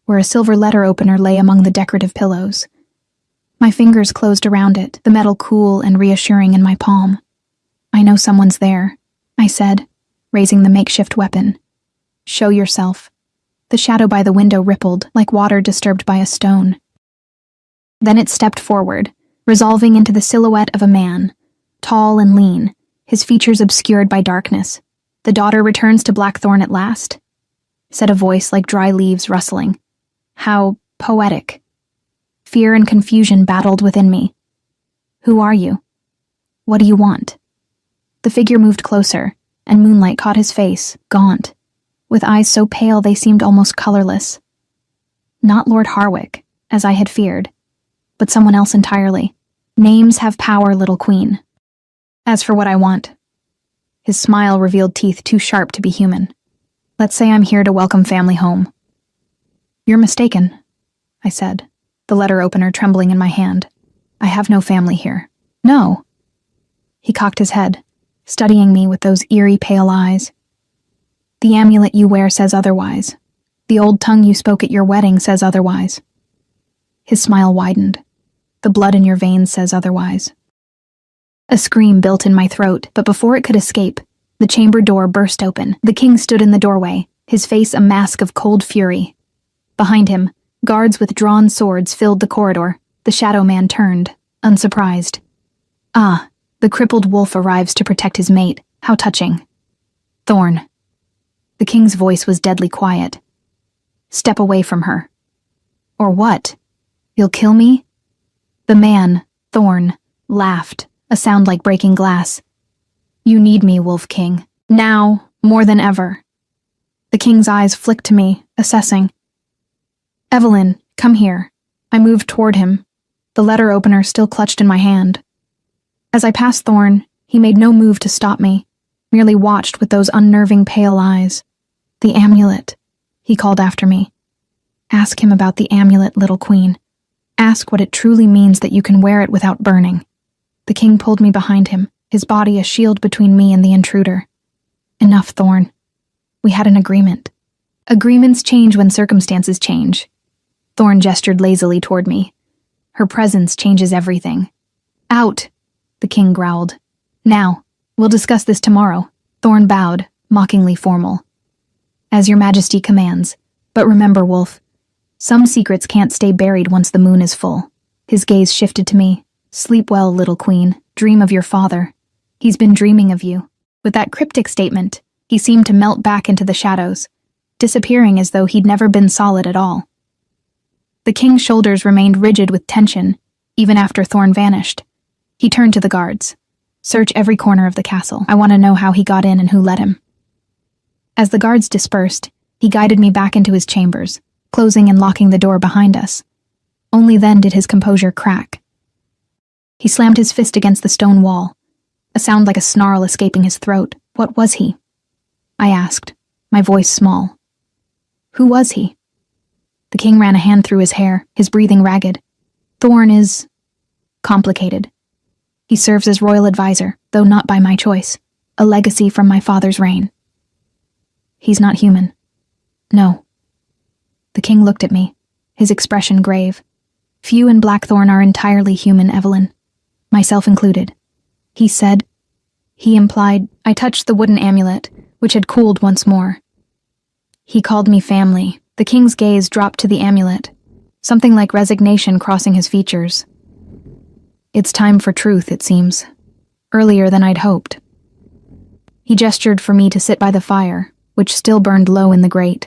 where a silver letter opener lay among the decorative pillows. My fingers closed around it, the metal cool and reassuring in my palm. "I know someone's there," I said, raising the makeshift weapon. "Show yourself." The shadow by the window rippled, like water disturbed by a stone. Then it stepped forward, resolving into the silhouette of a man, tall and lean, his features obscured by darkness. "The daughter returns to Blackthorn at last," said a voice like dry leaves rustling. How poetic. Fear and confusion battled within me. "Who are you? What do you want?" The figure moved closer, and moonlight caught his face, gaunt, with eyes so pale they seemed almost colorless. Not Lord Harwick, as I had feared, but someone else entirely. "Names have power, little queen. As for what I want," his smile revealed teeth too sharp to be human. "Let's say I'm here to welcome family home." "You're mistaken," I said, the letter opener trembling in my hand. "I have no family here." "No." He cocked his head, studying me with those eerie pale eyes. "The amulet you wear says otherwise. The old tongue you spoke at your wedding says otherwise." His smile widened. "The blood in your veins says otherwise." A scream built in my throat, but before it could escape, the chamber door burst open. The king stood in the doorway, his face a mask of cold fury. Behind him, guards with drawn swords filled the corridor. The shadow man turned, unsurprised. "Ah, the crippled wolf arrives to protect his mate. How touching." "Thorn." The king's voice was deadly quiet. "Step away from her." "Or what? You'll kill me?" The man, Thorn, laughed, a sound like breaking glass. "You need me, Wolf King. Now, more than ever." The king's eyes flicked to me, assessing. "Evelyn, come here." I moved toward him, the letter opener still clutched in my hand. As I passed Thorn, he made no move to stop me, merely watched with those unnerving pale eyes. "The amulet," he called after me. "Ask him about the amulet, little queen. Ask what it truly means that you can wear it without burning." The king pulled me behind him, his body a shield between me and the intruder. "Enough, Thorn. We had an agreement." "Agreements change when circumstances change." Thorn gestured lazily toward me. "Her presence changes everything." "Out," the king growled. "Now, we'll discuss this tomorrow." Thorn bowed, mockingly formal. "As your majesty commands. But remember, Wolf, some secrets can't stay buried once the moon is full." His gaze shifted to me. "Sleep well, little queen. Dream of your father. He's been dreaming of you." With that cryptic statement, he seemed to melt back into the shadows, disappearing as though he'd never been solid at all. The king's shoulders remained rigid with tension, even after Thorn vanished. He turned to the guards. "Search every corner of the castle. I want to know how he got in and who let him." As the guards dispersed, he guided me back into his chambers, closing and locking the door behind us. Only then did his composure crack. He slammed his fist against the stone wall, a sound like a snarl escaping his throat. "What was he?" I asked, my voice small. "Who was he?" The king ran a hand through his hair, his breathing ragged. "Thorn is complicated. He serves as royal advisor, though not by my choice, a legacy from my father's reign. He's not human. No. The king looked at me, his expression grave. Few in Blackthorn are entirely human, Evelyn. Myself included. He implied. I touched the wooden amulet, which had cooled once more. He called me family. The king's gaze dropped to the amulet, something like resignation crossing his features. It's time for truth, it seems. Earlier than I'd hoped. He gestured for me to sit by the fire, which still burned low in the grate.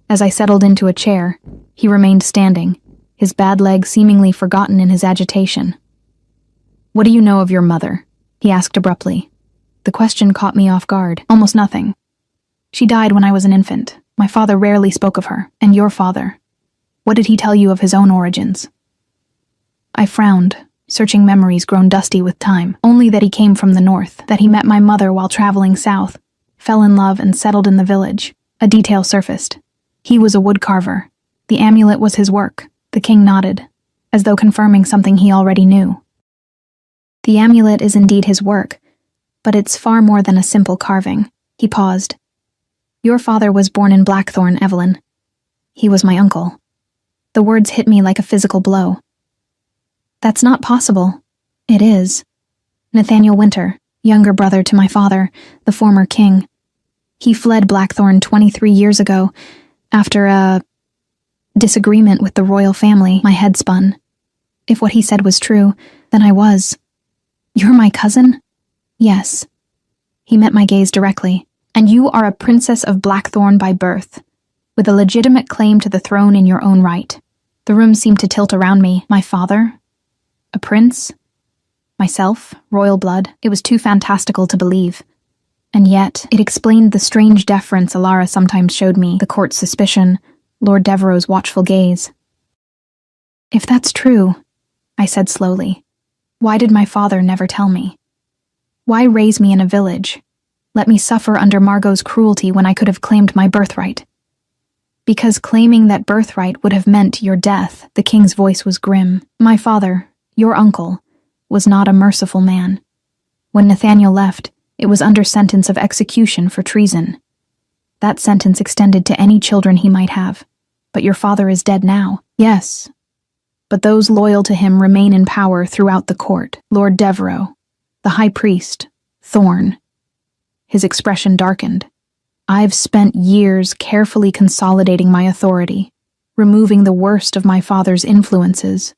As I settled into a chair, he remained standing, his bad leg seemingly forgotten in his agitation. What do you know of your mother? He asked abruptly. The question caught me off guard. Almost nothing. She died when I was an infant. My father rarely spoke of her, and your father. What did he tell you of his own origins? I frowned, searching memories grown dusty with time. Only that he came from the north, that he met my mother while traveling south, fell in love and settled in the village. A detail surfaced. He was a woodcarver. The amulet was his work. The king nodded, as though confirming something he already knew. The amulet is indeed his work, but it's far more than a simple carving. He paused. Your father was born in Blackthorn, Evelyn. He was my uncle. The words hit me like a physical blow. That's not possible. It is. Nathaniel Winter, younger brother to my father, the former king. He fled Blackthorn 23 years ago, after a disagreement with the royal family. My head spun. If what he said was true, then I was. You're my cousin? Yes. He met my gaze directly. And you are a princess of Blackthorn by birth, with a legitimate claim to the throne in your own right. The room seemed to tilt around me. My father? A prince? Myself? Royal blood? It was too fantastical to believe. And yet, it explained the strange deference Alara sometimes showed me, the court's suspicion, Lord Devereux's watchful gaze. If that's true, I said slowly, why did my father never tell me? Why raise me in a village? Let me suffer under Margot's cruelty when I could have claimed my birthright. Because claiming that birthright would have meant your death, the king's voice was grim. My father, your uncle, was not a merciful man. When Nathaniel left, it was under sentence of execution for treason. That sentence extended to any children he might have. But your father is dead now. Yes. But those loyal to him remain in power throughout the court. Lord Devereux, the high priest, Thorn. His expression darkened. I've spent years carefully consolidating my authority, removing the worst of my father's influences.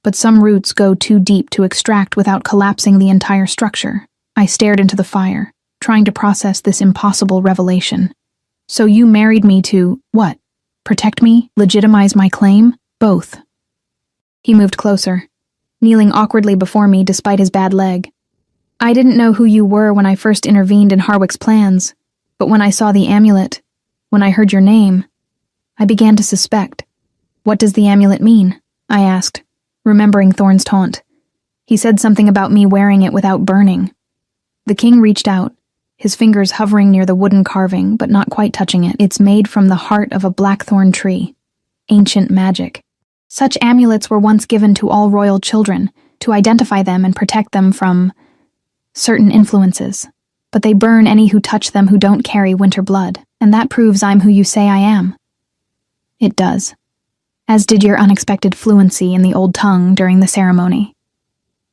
But some roots go too deep to extract without collapsing the entire structure. I stared into the fire, trying to process this impossible revelation. So you married me to, what? Protect me? Legitimize my claim? Both. He moved closer, kneeling awkwardly before me despite his bad leg. I didn't know who you were when I first intervened in Harwick's plans, but when I saw the amulet, when I heard your name, I began to suspect. What does the amulet mean? I asked, remembering Thorn's taunt. He said something about me wearing it without burning. The king reached out, his fingers hovering near the wooden carving, but not quite touching it. It's made from the heart of a blackthorn tree. Ancient magic. Such amulets were once given to all royal children, to identify them and protect them from certain influences. But they burn any who touch them who don't carry winter blood, and that proves I'm who you say I am. It does. As did your unexpected fluency in the old tongue during the ceremony.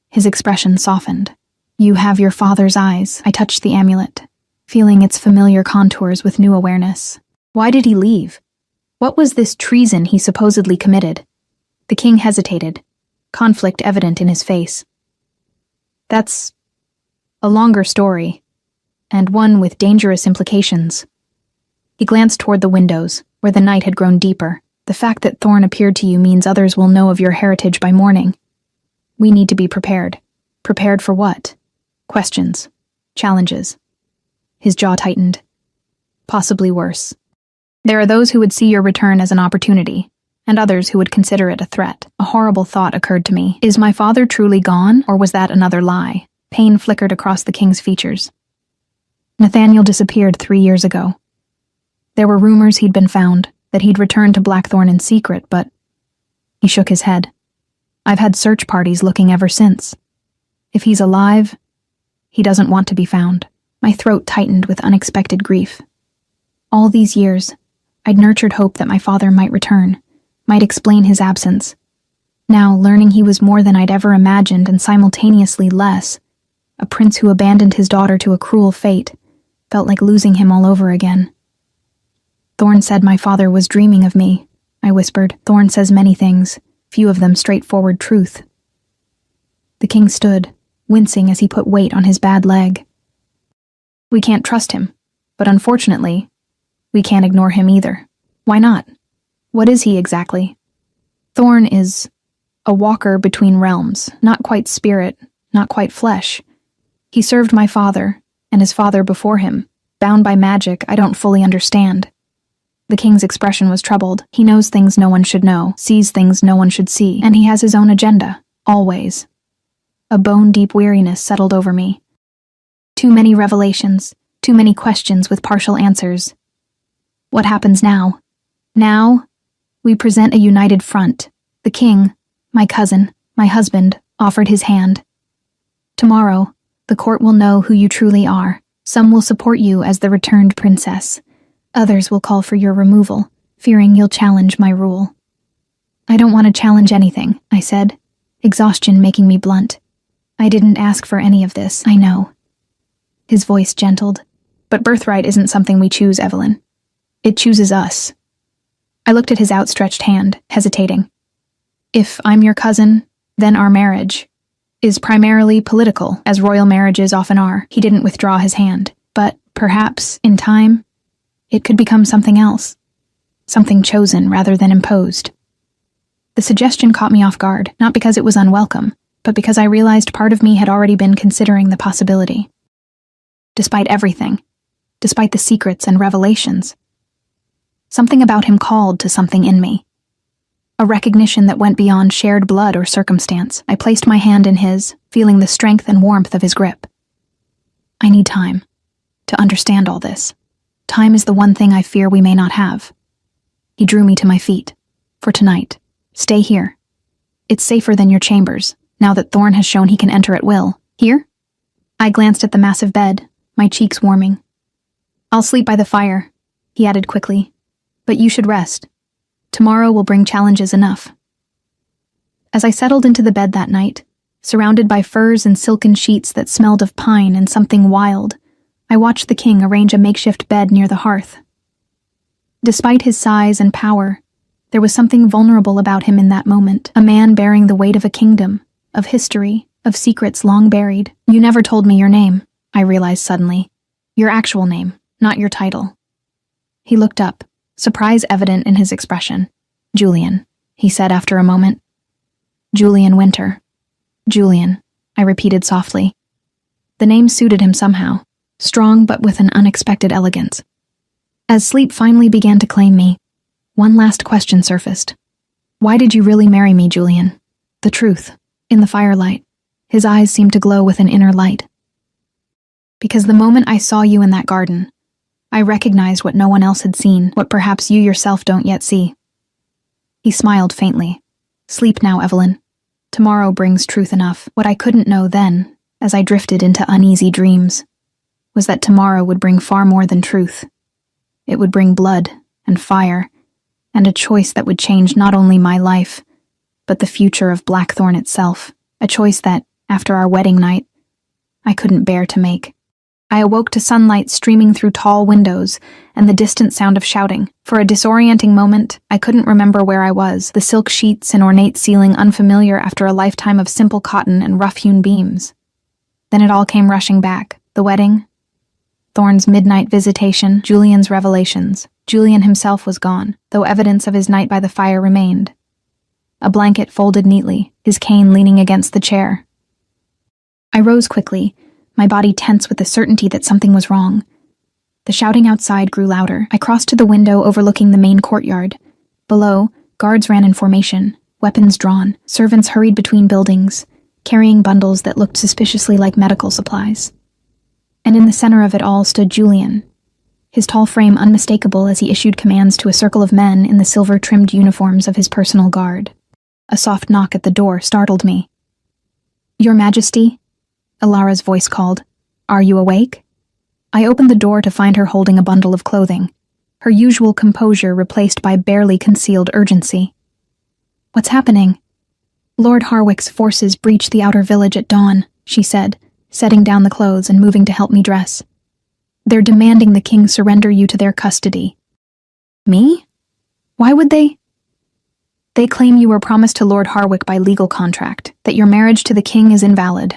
His expression softened. You have your father's eyes. I touched the amulet, feeling its familiar contours with new awareness. Why did he leave? What was this treason he supposedly committed? The king hesitated, conflict evident in his face. That's a longer story, and one with dangerous implications. He glanced toward the windows, where the night had grown deeper. The fact that Thorn appeared to you means others will know of your heritage by morning. We need to be prepared. Prepared for what? Questions. Challenges. His jaw tightened. Possibly worse. There are those who would see your return as an opportunity, and others who would consider it a threat. A horrible thought occurred to me. Is my father truly gone, or was that another lie? Pain flickered across the king's features. Nathaniel disappeared 3 years ago. There were rumors he'd been found, that he'd returned to Blackthorn in secret, but he shook his head. I've had search parties looking ever since. If he's alive, he doesn't want to be found. My throat tightened with unexpected grief. All these years, I'd nurtured hope that my father might return, might explain his absence. Now, learning he was more than I'd ever imagined and simultaneously less, a prince who abandoned his daughter to a cruel fate, felt like losing him all over again. Thorn said my father was dreaming of me, I whispered. Thorn says many things, few of them straightforward truth. The king stood, wincing as he put weight on his bad leg. We can't trust him, but unfortunately, we can't ignore him either. Why not? What is he exactly? Thorn is a walker between realms, not quite spirit, not quite flesh. He served my father, and his father before him, bound by magic I don't fully understand. The king's expression was troubled. He knows things no one should know, sees things no one should see, and he has his own agenda, always. A bone-deep weariness settled over me. Too many revelations, too many questions with partial answers. What happens now? Now, we present a united front. The king, my cousin, my husband, offered his hand. Tomorrow, the court will know who you truly are. Some will support you as the returned princess. Others will call for your removal, fearing you'll challenge my rule. I don't want to challenge anything, I said, exhaustion making me blunt. I didn't ask for any of this, I know. His voice gentled. But birthright isn't something we choose, Evelyn. It chooses us. I looked at his outstretched hand, hesitating. If I'm your cousin, then our marriage is primarily political, as royal marriages often are. He didn't withdraw his hand, but perhaps, in time, it could become something else. Something chosen rather than imposed. The suggestion caught me off guard, not because it was unwelcome, but because I realized part of me had already been considering the possibility. Despite everything, despite the secrets and revelations, something about him called to something in me. A recognition that went beyond shared blood or circumstance. I placed my hand in his, feeling the strength and warmth of his grip. I need time to understand all this. Time is the one thing I fear we may not have. He drew me to my feet. For tonight, stay here. It's safer than your chambers, now that Thorn has shown he can enter at will. Here? I glanced at the massive bed, my cheeks warming. I'll sleep by the fire, he added quickly. But you should rest. Tomorrow will bring challenges enough. As I settled into the bed that night, surrounded by furs and silken sheets that smelled of pine and something wild, I watched the king arrange a makeshift bed near the hearth. Despite his size and power, there was something vulnerable about him in that moment, a man bearing the weight of a kingdom, of history, of secrets long buried. You never told me your name, I realized suddenly. Your actual name, not your title. He looked up, surprise evident in his expression. Julian, he said after a moment. Julian Winter. Julian, I repeated softly. The name suited him somehow, strong but with an unexpected elegance. As sleep finally began to claim me, one last question surfaced. Why did you really marry me, Julian? The truth. In the firelight, his eyes seemed to glow with an inner light. Because the moment I saw you in that garden, I recognized what no one else had seen, what perhaps you yourself don't yet see. He smiled faintly. Sleep now, Evelyn. Tomorrow brings truth enough. What I couldn't know then, as I drifted into uneasy dreams, was that tomorrow would bring far more than truth. It would bring blood and fire, and a choice that would change not only my life, but the future of Blackthorn itself. A choice that, after our wedding night, I couldn't bear to make. I awoke to sunlight streaming through tall windows and the distant sound of shouting. For a disorienting moment, I couldn't remember where I was, the silk sheets and ornate ceiling unfamiliar after a lifetime of simple cotton and rough-hewn beams. Then it all came rushing back. The wedding, Thorn's midnight visitation, Julian's revelations. Julian himself was gone, though evidence of his night by the fire remained. A blanket folded neatly, his cane leaning against the chair. I rose quickly, my body tense with the certainty that something was wrong. The shouting outside grew louder. I crossed to the window overlooking the main courtyard. Below, guards ran in formation, weapons drawn. Servants hurried between buildings, carrying bundles that looked suspiciously like medical supplies. And in the center of it all stood Julian, his tall frame unmistakable as he issued commands to a circle of men in the silver-trimmed uniforms of his personal guard. A soft knock at the door startled me. Your Majesty? Alara's voice called. Are you awake? I opened the door to find her holding a bundle of clothing. her usual composure replaced by barely concealed urgency. "What's happening?" "Lord Harwick's forces breached the outer village at dawn," she said, setting down the clothes and moving to help me dress. "They're demanding the king surrender you to their custody." "Me? Why would they?" "They claim you were promised to Lord Harwick by legal contract, that your marriage to the king is invalid."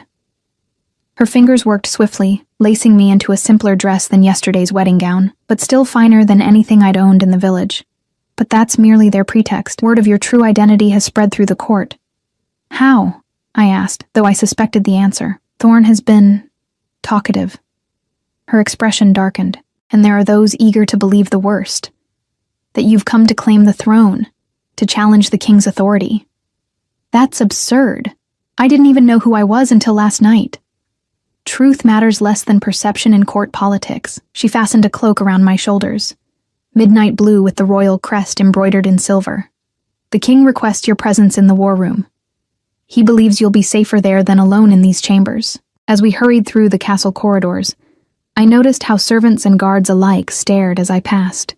Her fingers worked swiftly, lacing me into a simpler dress than yesterday's wedding gown, but still finer than anything I'd owned in the village. "But that's merely their pretext. Word of your true identity has spread through the court." "How?" I asked, though I suspected the answer. "Thorne has been talkative." Her expression darkened, "And there are those eager to believe the worst. That you've come to claim the throne, to challenge the king's authority. That's absurd. I didn't even know who I was until last night." "Truth matters less than perception in court politics." She fastened a cloak around my shoulders, midnight blue with the royal crest embroidered in silver. "The king requests your presence in the war room. He believes you'll be safer there than alone in these chambers." As we hurried through the castle corridors, I noticed how servants and guards alike stared as I passed.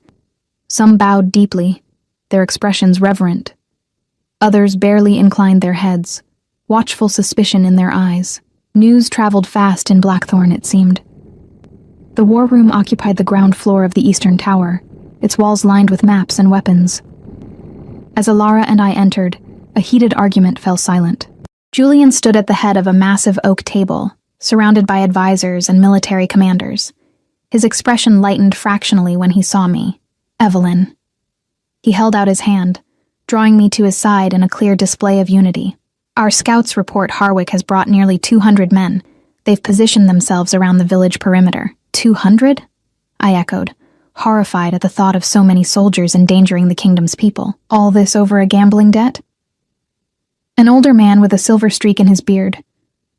Some bowed deeply, their expressions reverent. Others barely inclined their heads, watchful suspicion in their eyes. News traveled fast in Blackthorn, it seemed. The war room occupied the ground floor of the eastern tower, its walls lined with maps and weapons. As Alara and I entered, a heated argument fell silent. Julian stood at the head of a massive oak table, surrounded by advisors and military commanders. His expression lightened fractionally when he saw me. "Evelyn." He held out his hand, drawing me to his side in a clear display of unity. "Our scouts report Harwick has brought nearly 200 men. They've positioned themselves around the village perimeter." 200? I echoed, horrified at the thought of so many soldiers endangering the kingdom's people. "All this over a gambling debt?" An older man with a silver streak in his beard,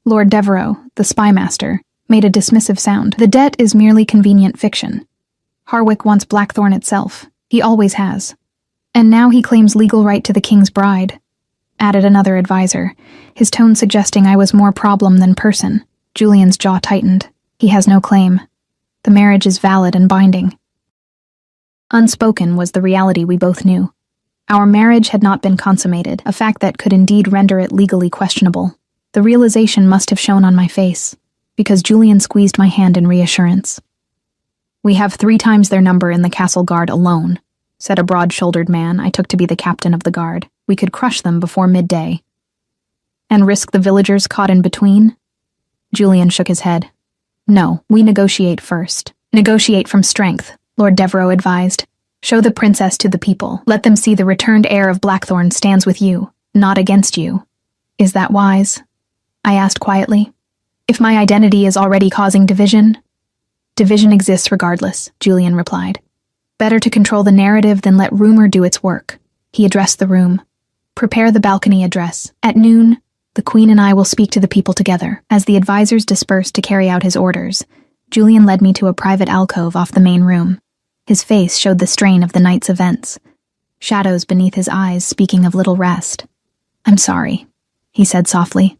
Lord Devereux, the spymaster, made a dismissive sound. "The debt is merely convenient fiction. Harwick wants Blackthorn itself. He always has. And now he claims legal right to the king's bride," added another advisor, his tone suggesting I was more problem than person. Julian's jaw tightened. "He has no claim. The marriage is valid and binding." Unspoken was the reality we both knew. Our marriage had not been consummated, a fact that could indeed render it legally questionable. The realization must have shown on my face, because Julian squeezed my hand in reassurance. "We have 3 times their number in the castle guard alone," said a broad-shouldered man I took to be the captain of the guard. "We could crush them before midday." "And risk the villagers caught in between?" Julian shook his head. "No, we negotiate first." "Negotiate from strength," Lord Devereux advised. "Show the princess to the people. Let them see the returned heir of Blackthorn stands with you, not against you." "Is that wise?" I asked quietly. "If my identity is already causing division?" "Division exists regardless," Julian replied. "Better to control the narrative than let rumor do its work." He addressed the room. "Prepare the balcony address. At noon, the Queen and I will speak to the people together." As the advisors dispersed to carry out his orders, Julian led me to a private alcove off the main room. His face showed the strain of the night's events, shadows beneath his eyes speaking of little rest. "I'm sorry," he said softly.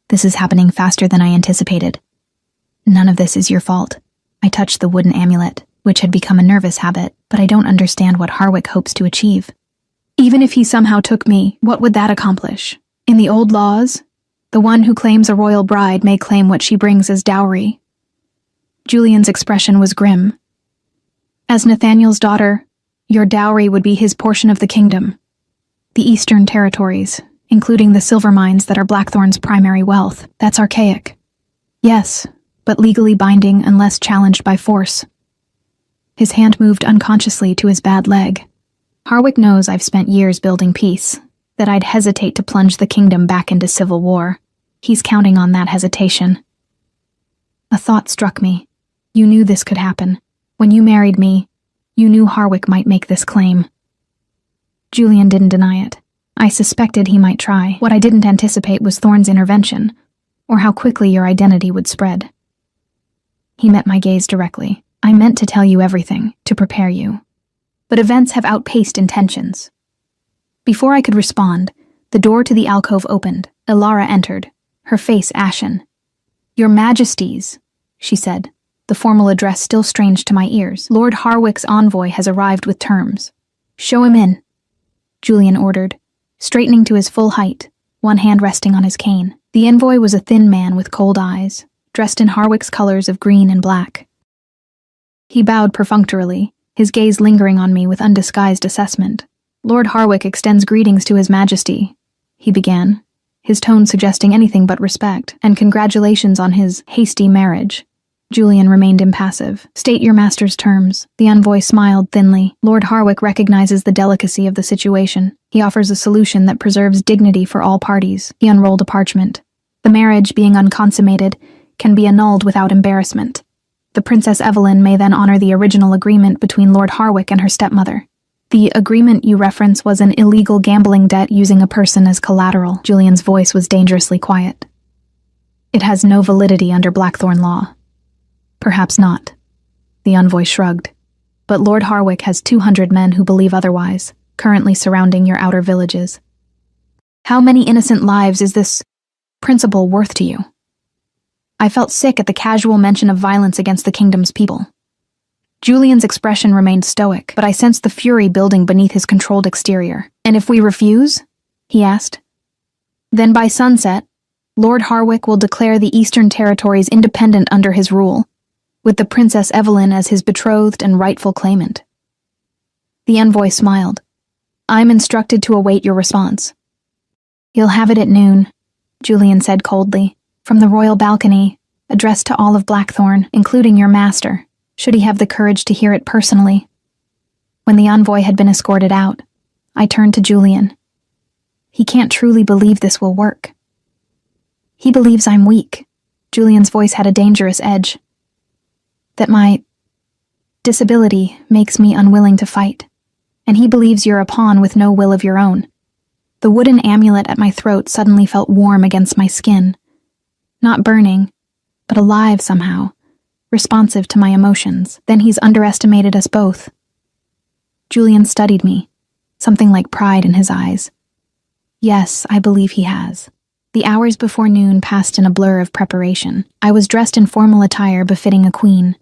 "This is happening faster than I anticipated. None of this is your fault." I touched the wooden amulet, which had become a nervous habit, "but I don't understand what Harwick hopes to achieve." "Even if he somehow took me, what would that accomplish? In the old laws, the one who claims a royal bride may claim what she brings as dowry." Julian's expression was grim. "As Nathaniel's daughter, your dowry would be his portion of the kingdom. The eastern territories, including the silver mines that are Blackthorn's primary wealth. That's archaic." "Yes, but legally binding unless challenged by force." His hand moved unconsciously to his bad leg. "Harwick knows I've spent years building peace, that I'd hesitate to plunge the kingdom back into civil war. He's counting on that hesitation." A thought struck me. "You knew this could happen. When you married me, you knew Harwick might make this claim." Julian didn't deny it. "I suspected he might try. What I didn't anticipate was Thorne's intervention, or how quickly your identity would spread." He met my gaze directly. "I meant to tell you everything, to prepare you. But events have outpaced intentions." Before I could respond, the door to the alcove opened. Alara entered, her face ashen. "Your Majesties," she said, the formal address still strange to my ears. "Lord Harwick's envoy has arrived with terms. Show him in," Julian ordered, straightening to his full height, one hand resting on his cane. The envoy was a thin man with cold eyes, dressed in Harwick's colors of green and black. He bowed perfunctorily, his gaze lingering on me with undisguised assessment. "Lord Harwick extends greetings to His Majesty," he began, his tone suggesting anything but respect, "and congratulations on his hasty marriage." Julian remained impassive. "State your master's terms." The envoy smiled thinly. "Lord Harwick recognizes the delicacy of the situation. He offers a solution that preserves dignity for all parties." He unrolled a parchment. "The marriage, being unconsummated, can be annulled without embarrassment. The Princess Evelyn may then honor the original agreement between Lord Harwick and her stepmother." "The agreement you reference was an illegal gambling debt using a person as collateral." Julian's voice was dangerously quiet. "It has no validity under Blackthorn law." "Perhaps not," the envoy shrugged. "But Lord Harwick has 200 men who believe otherwise, currently surrounding your outer villages. How many innocent lives is this principle worth to you?" I felt sick at the casual mention of violence against the kingdom's people. Julian's expression remained stoic, but I sensed the fury building beneath his controlled exterior. "And if we refuse?" he asked. "Then by sunset, Lord Harwick will declare the Eastern Territories independent under his rule, with the Princess Evelyn as his betrothed and rightful claimant." The envoy smiled. "I'm instructed to await your response." "You'll have it at noon," Julian said coldly, "from the royal balcony, addressed to all of Blackthorn, including your master, should he have the courage to hear it personally." When the envoy had been escorted out, I turned to Julian. "He can't truly believe this will work." "He believes I'm weak." Julian's voice had a dangerous edge. "That my disability makes me unwilling to fight, and he believes you're a pawn with no will of your own." The wooden amulet at my throat suddenly felt warm against my skin. Not burning, but alive somehow, responsive to my emotions. "Then he's underestimated us both." Julian studied me, something like pride in his eyes. "Yes, I believe he has." The hours before noon passed in a blur of preparation. I was dressed in formal attire befitting a queen,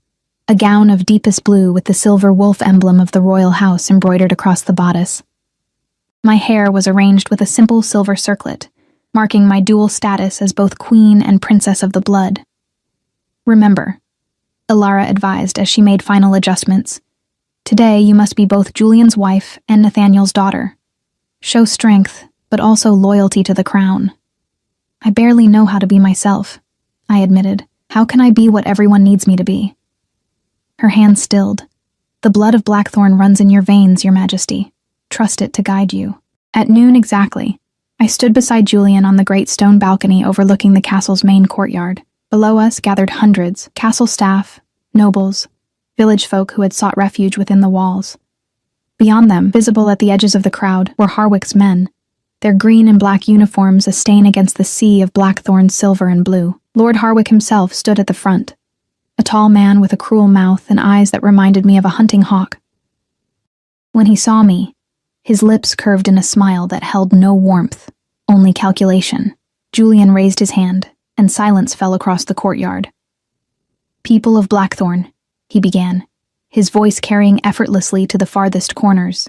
a gown of deepest blue with the silver wolf emblem of the royal house embroidered across the bodice. My hair was arranged with a simple silver circlet, marking my dual status as both queen and princess of the blood. "Remember," Ilara advised as she made final adjustments, "today you must be both Julian's wife and Nathaniel's daughter. Show strength, but also loyalty to the crown." "I barely know how to be myself," I admitted. "How can I be what everyone needs me to be?" Her hand stilled. "The blood of Blackthorn runs in your veins, Your Majesty. Trust it to guide you." At noon exactly, I stood beside Julian on the great stone balcony overlooking the castle's main courtyard. Below us gathered hundreds, castle staff, nobles, village folk who had sought refuge within the walls. Beyond them, visible at the edges of the crowd, were Harwick's men, their green and black uniforms a stain against the sea of Blackthorn's silver and blue. Lord Harwick himself stood at the front, a tall man with a cruel mouth and eyes that reminded me of a hunting hawk. When he saw me, his lips curved in a smile that held no warmth, only calculation. Julian raised his hand, and silence fell across the courtyard. "People of Blackthorn," he began, his voice carrying effortlessly to the farthest corners.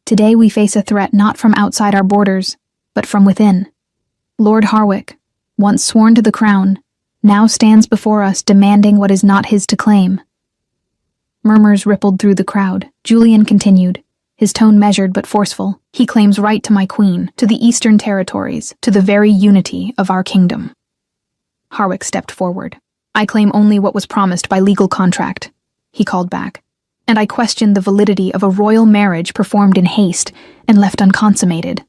"Today we face a threat not from outside our borders, but from within. Lord Harwick, once sworn to the crown, now stands before us demanding what is not his to claim." Murmurs rippled through the crowd. Julian continued, his tone measured but forceful. "He claims right to my queen, to the Eastern Territories, to the very unity of our kingdom." Harwick stepped forward. "I claim only what was promised by legal contract," he called back, "and I question the validity of a royal marriage performed in haste and left unconsummated."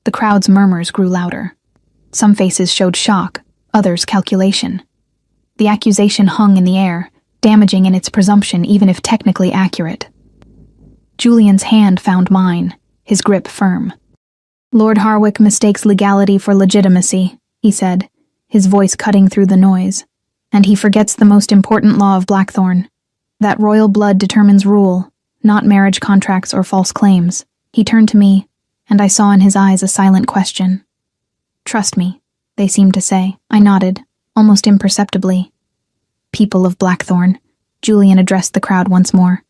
The crowd's murmurs grew louder. Some faces showed shock, others calculation. The accusation hung in the air, damaging in its presumption even if technically accurate. Julian's hand found mine, his grip firm. "Lord Harwick mistakes legality for legitimacy," he said, his voice cutting through the noise. "And he forgets the most important law of Blackthorn, that royal blood determines rule, not marriage contracts or false claims." He turned to me, and I saw in his eyes a silent question. "Trust me," they seemed to say. I nodded, almost imperceptibly. People of Blackthorn, Julian addressed the crowd once more.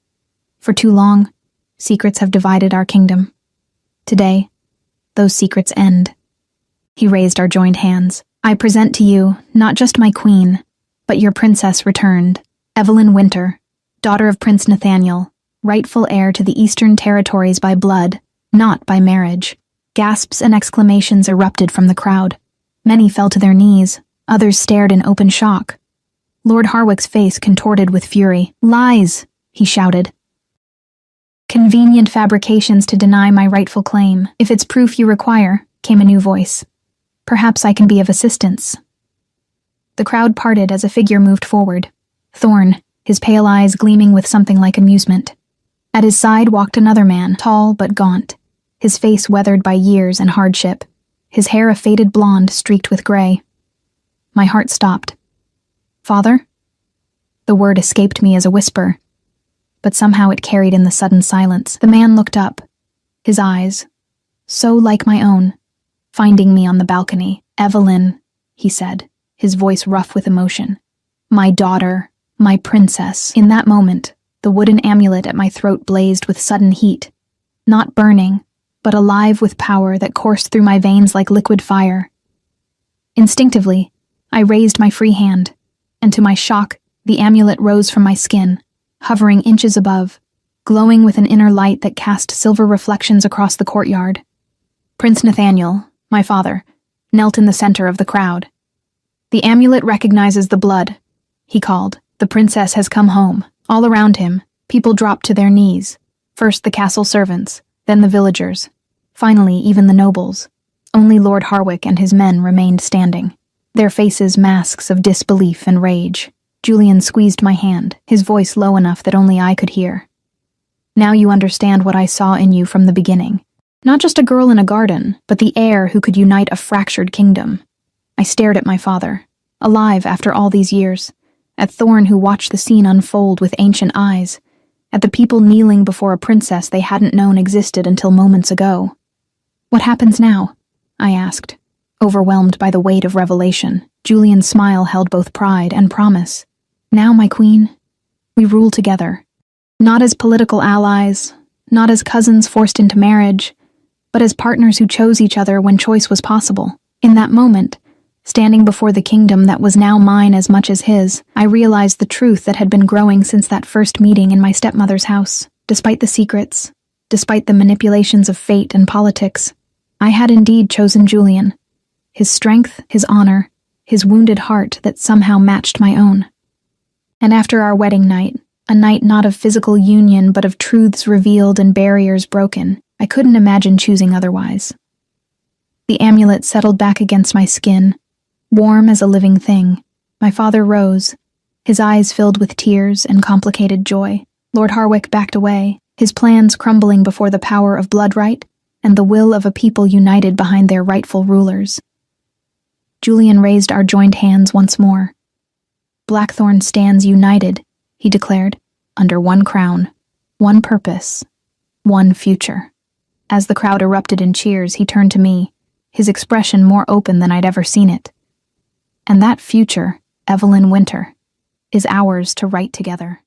For too long, secrets have divided our kingdom. Today, those secrets end. He raised our joined hands. I present to you not just my queen, but your princess returned, Evelyn Winter, daughter of Prince Nathaniel, rightful heir to the Eastern Territories by blood, not by marriage. Gasps and exclamations erupted from the crowd. Many fell to their knees, others stared in open shock. Lord Harwick's face contorted with fury. Lies, he shouted. Convenient fabrications to deny my rightful claim. If it's proof you require, came a new voice. Perhaps I can be of assistance. The crowd parted as a figure moved forward. Thorn, his pale eyes gleaming with something like amusement. At his side walked another man, tall but gaunt, his face weathered by years and hardship, his hair a faded blonde streaked with gray. My heart stopped. Father? The word escaped me as a whisper, but somehow it carried in the sudden silence. The man looked up, his eyes, so like my own, finding me on the balcony. Evelyn, he said, his voice rough with emotion. My daughter, my princess. In that moment, the wooden amulet at my throat blazed with sudden heat, not burning, but alive with power that coursed through my veins like liquid fire. Instinctively, I raised my free hand, and to my shock, the amulet rose from my skin, hovering inches above, glowing with an inner light that cast silver reflections across the courtyard. Prince Nathaniel, my father, knelt in the center of the crowd. The amulet recognizes the blood, he called. The princess has come home. All around him, people dropped to their knees. First the castle servants, then the villagers. Finally, even the nobles. Only Lord Harwick and his men remained standing, their faces masks of disbelief and rage. Julian squeezed my hand, his voice low enough that only I could hear. Now you understand what I saw in you from the beginning. Not just a girl in a garden, but the heir who could unite a fractured kingdom. I stared at my father, alive after all these years, at Thorn who watched the scene unfold with ancient eyes, at the people kneeling before a princess they hadn't known existed until moments ago. What happens now? I asked, overwhelmed by the weight of revelation. Julian's smile held both pride and promise. Now, my queen, we rule together. Not as political allies, not as cousins forced into marriage, but as partners who chose each other when choice was possible. In that moment, standing before the kingdom that was now mine as much as his, I realized the truth that had been growing since that first meeting in my stepmother's house. Despite the secrets, despite the manipulations of fate and politics, I had indeed chosen Julian. His strength, his honor, his wounded heart that somehow matched my own. And after our wedding night, a night not of physical union but of truths revealed and barriers broken, I couldn't imagine choosing otherwise. The amulet settled back against my skin, warm as a living thing. My father rose, his eyes filled with tears and complicated joy. Lord Harwick backed away, his plans crumbling before the power of bloodright and the will of a people united behind their rightful rulers. Julian raised our joined hands once more. Blackthorn stands united, he declared, under one crown, one purpose, one future. As the crowd erupted in cheers, he turned to me, his expression more open than I'd ever seen it. And that future, Evelyn Winter, is ours to write together.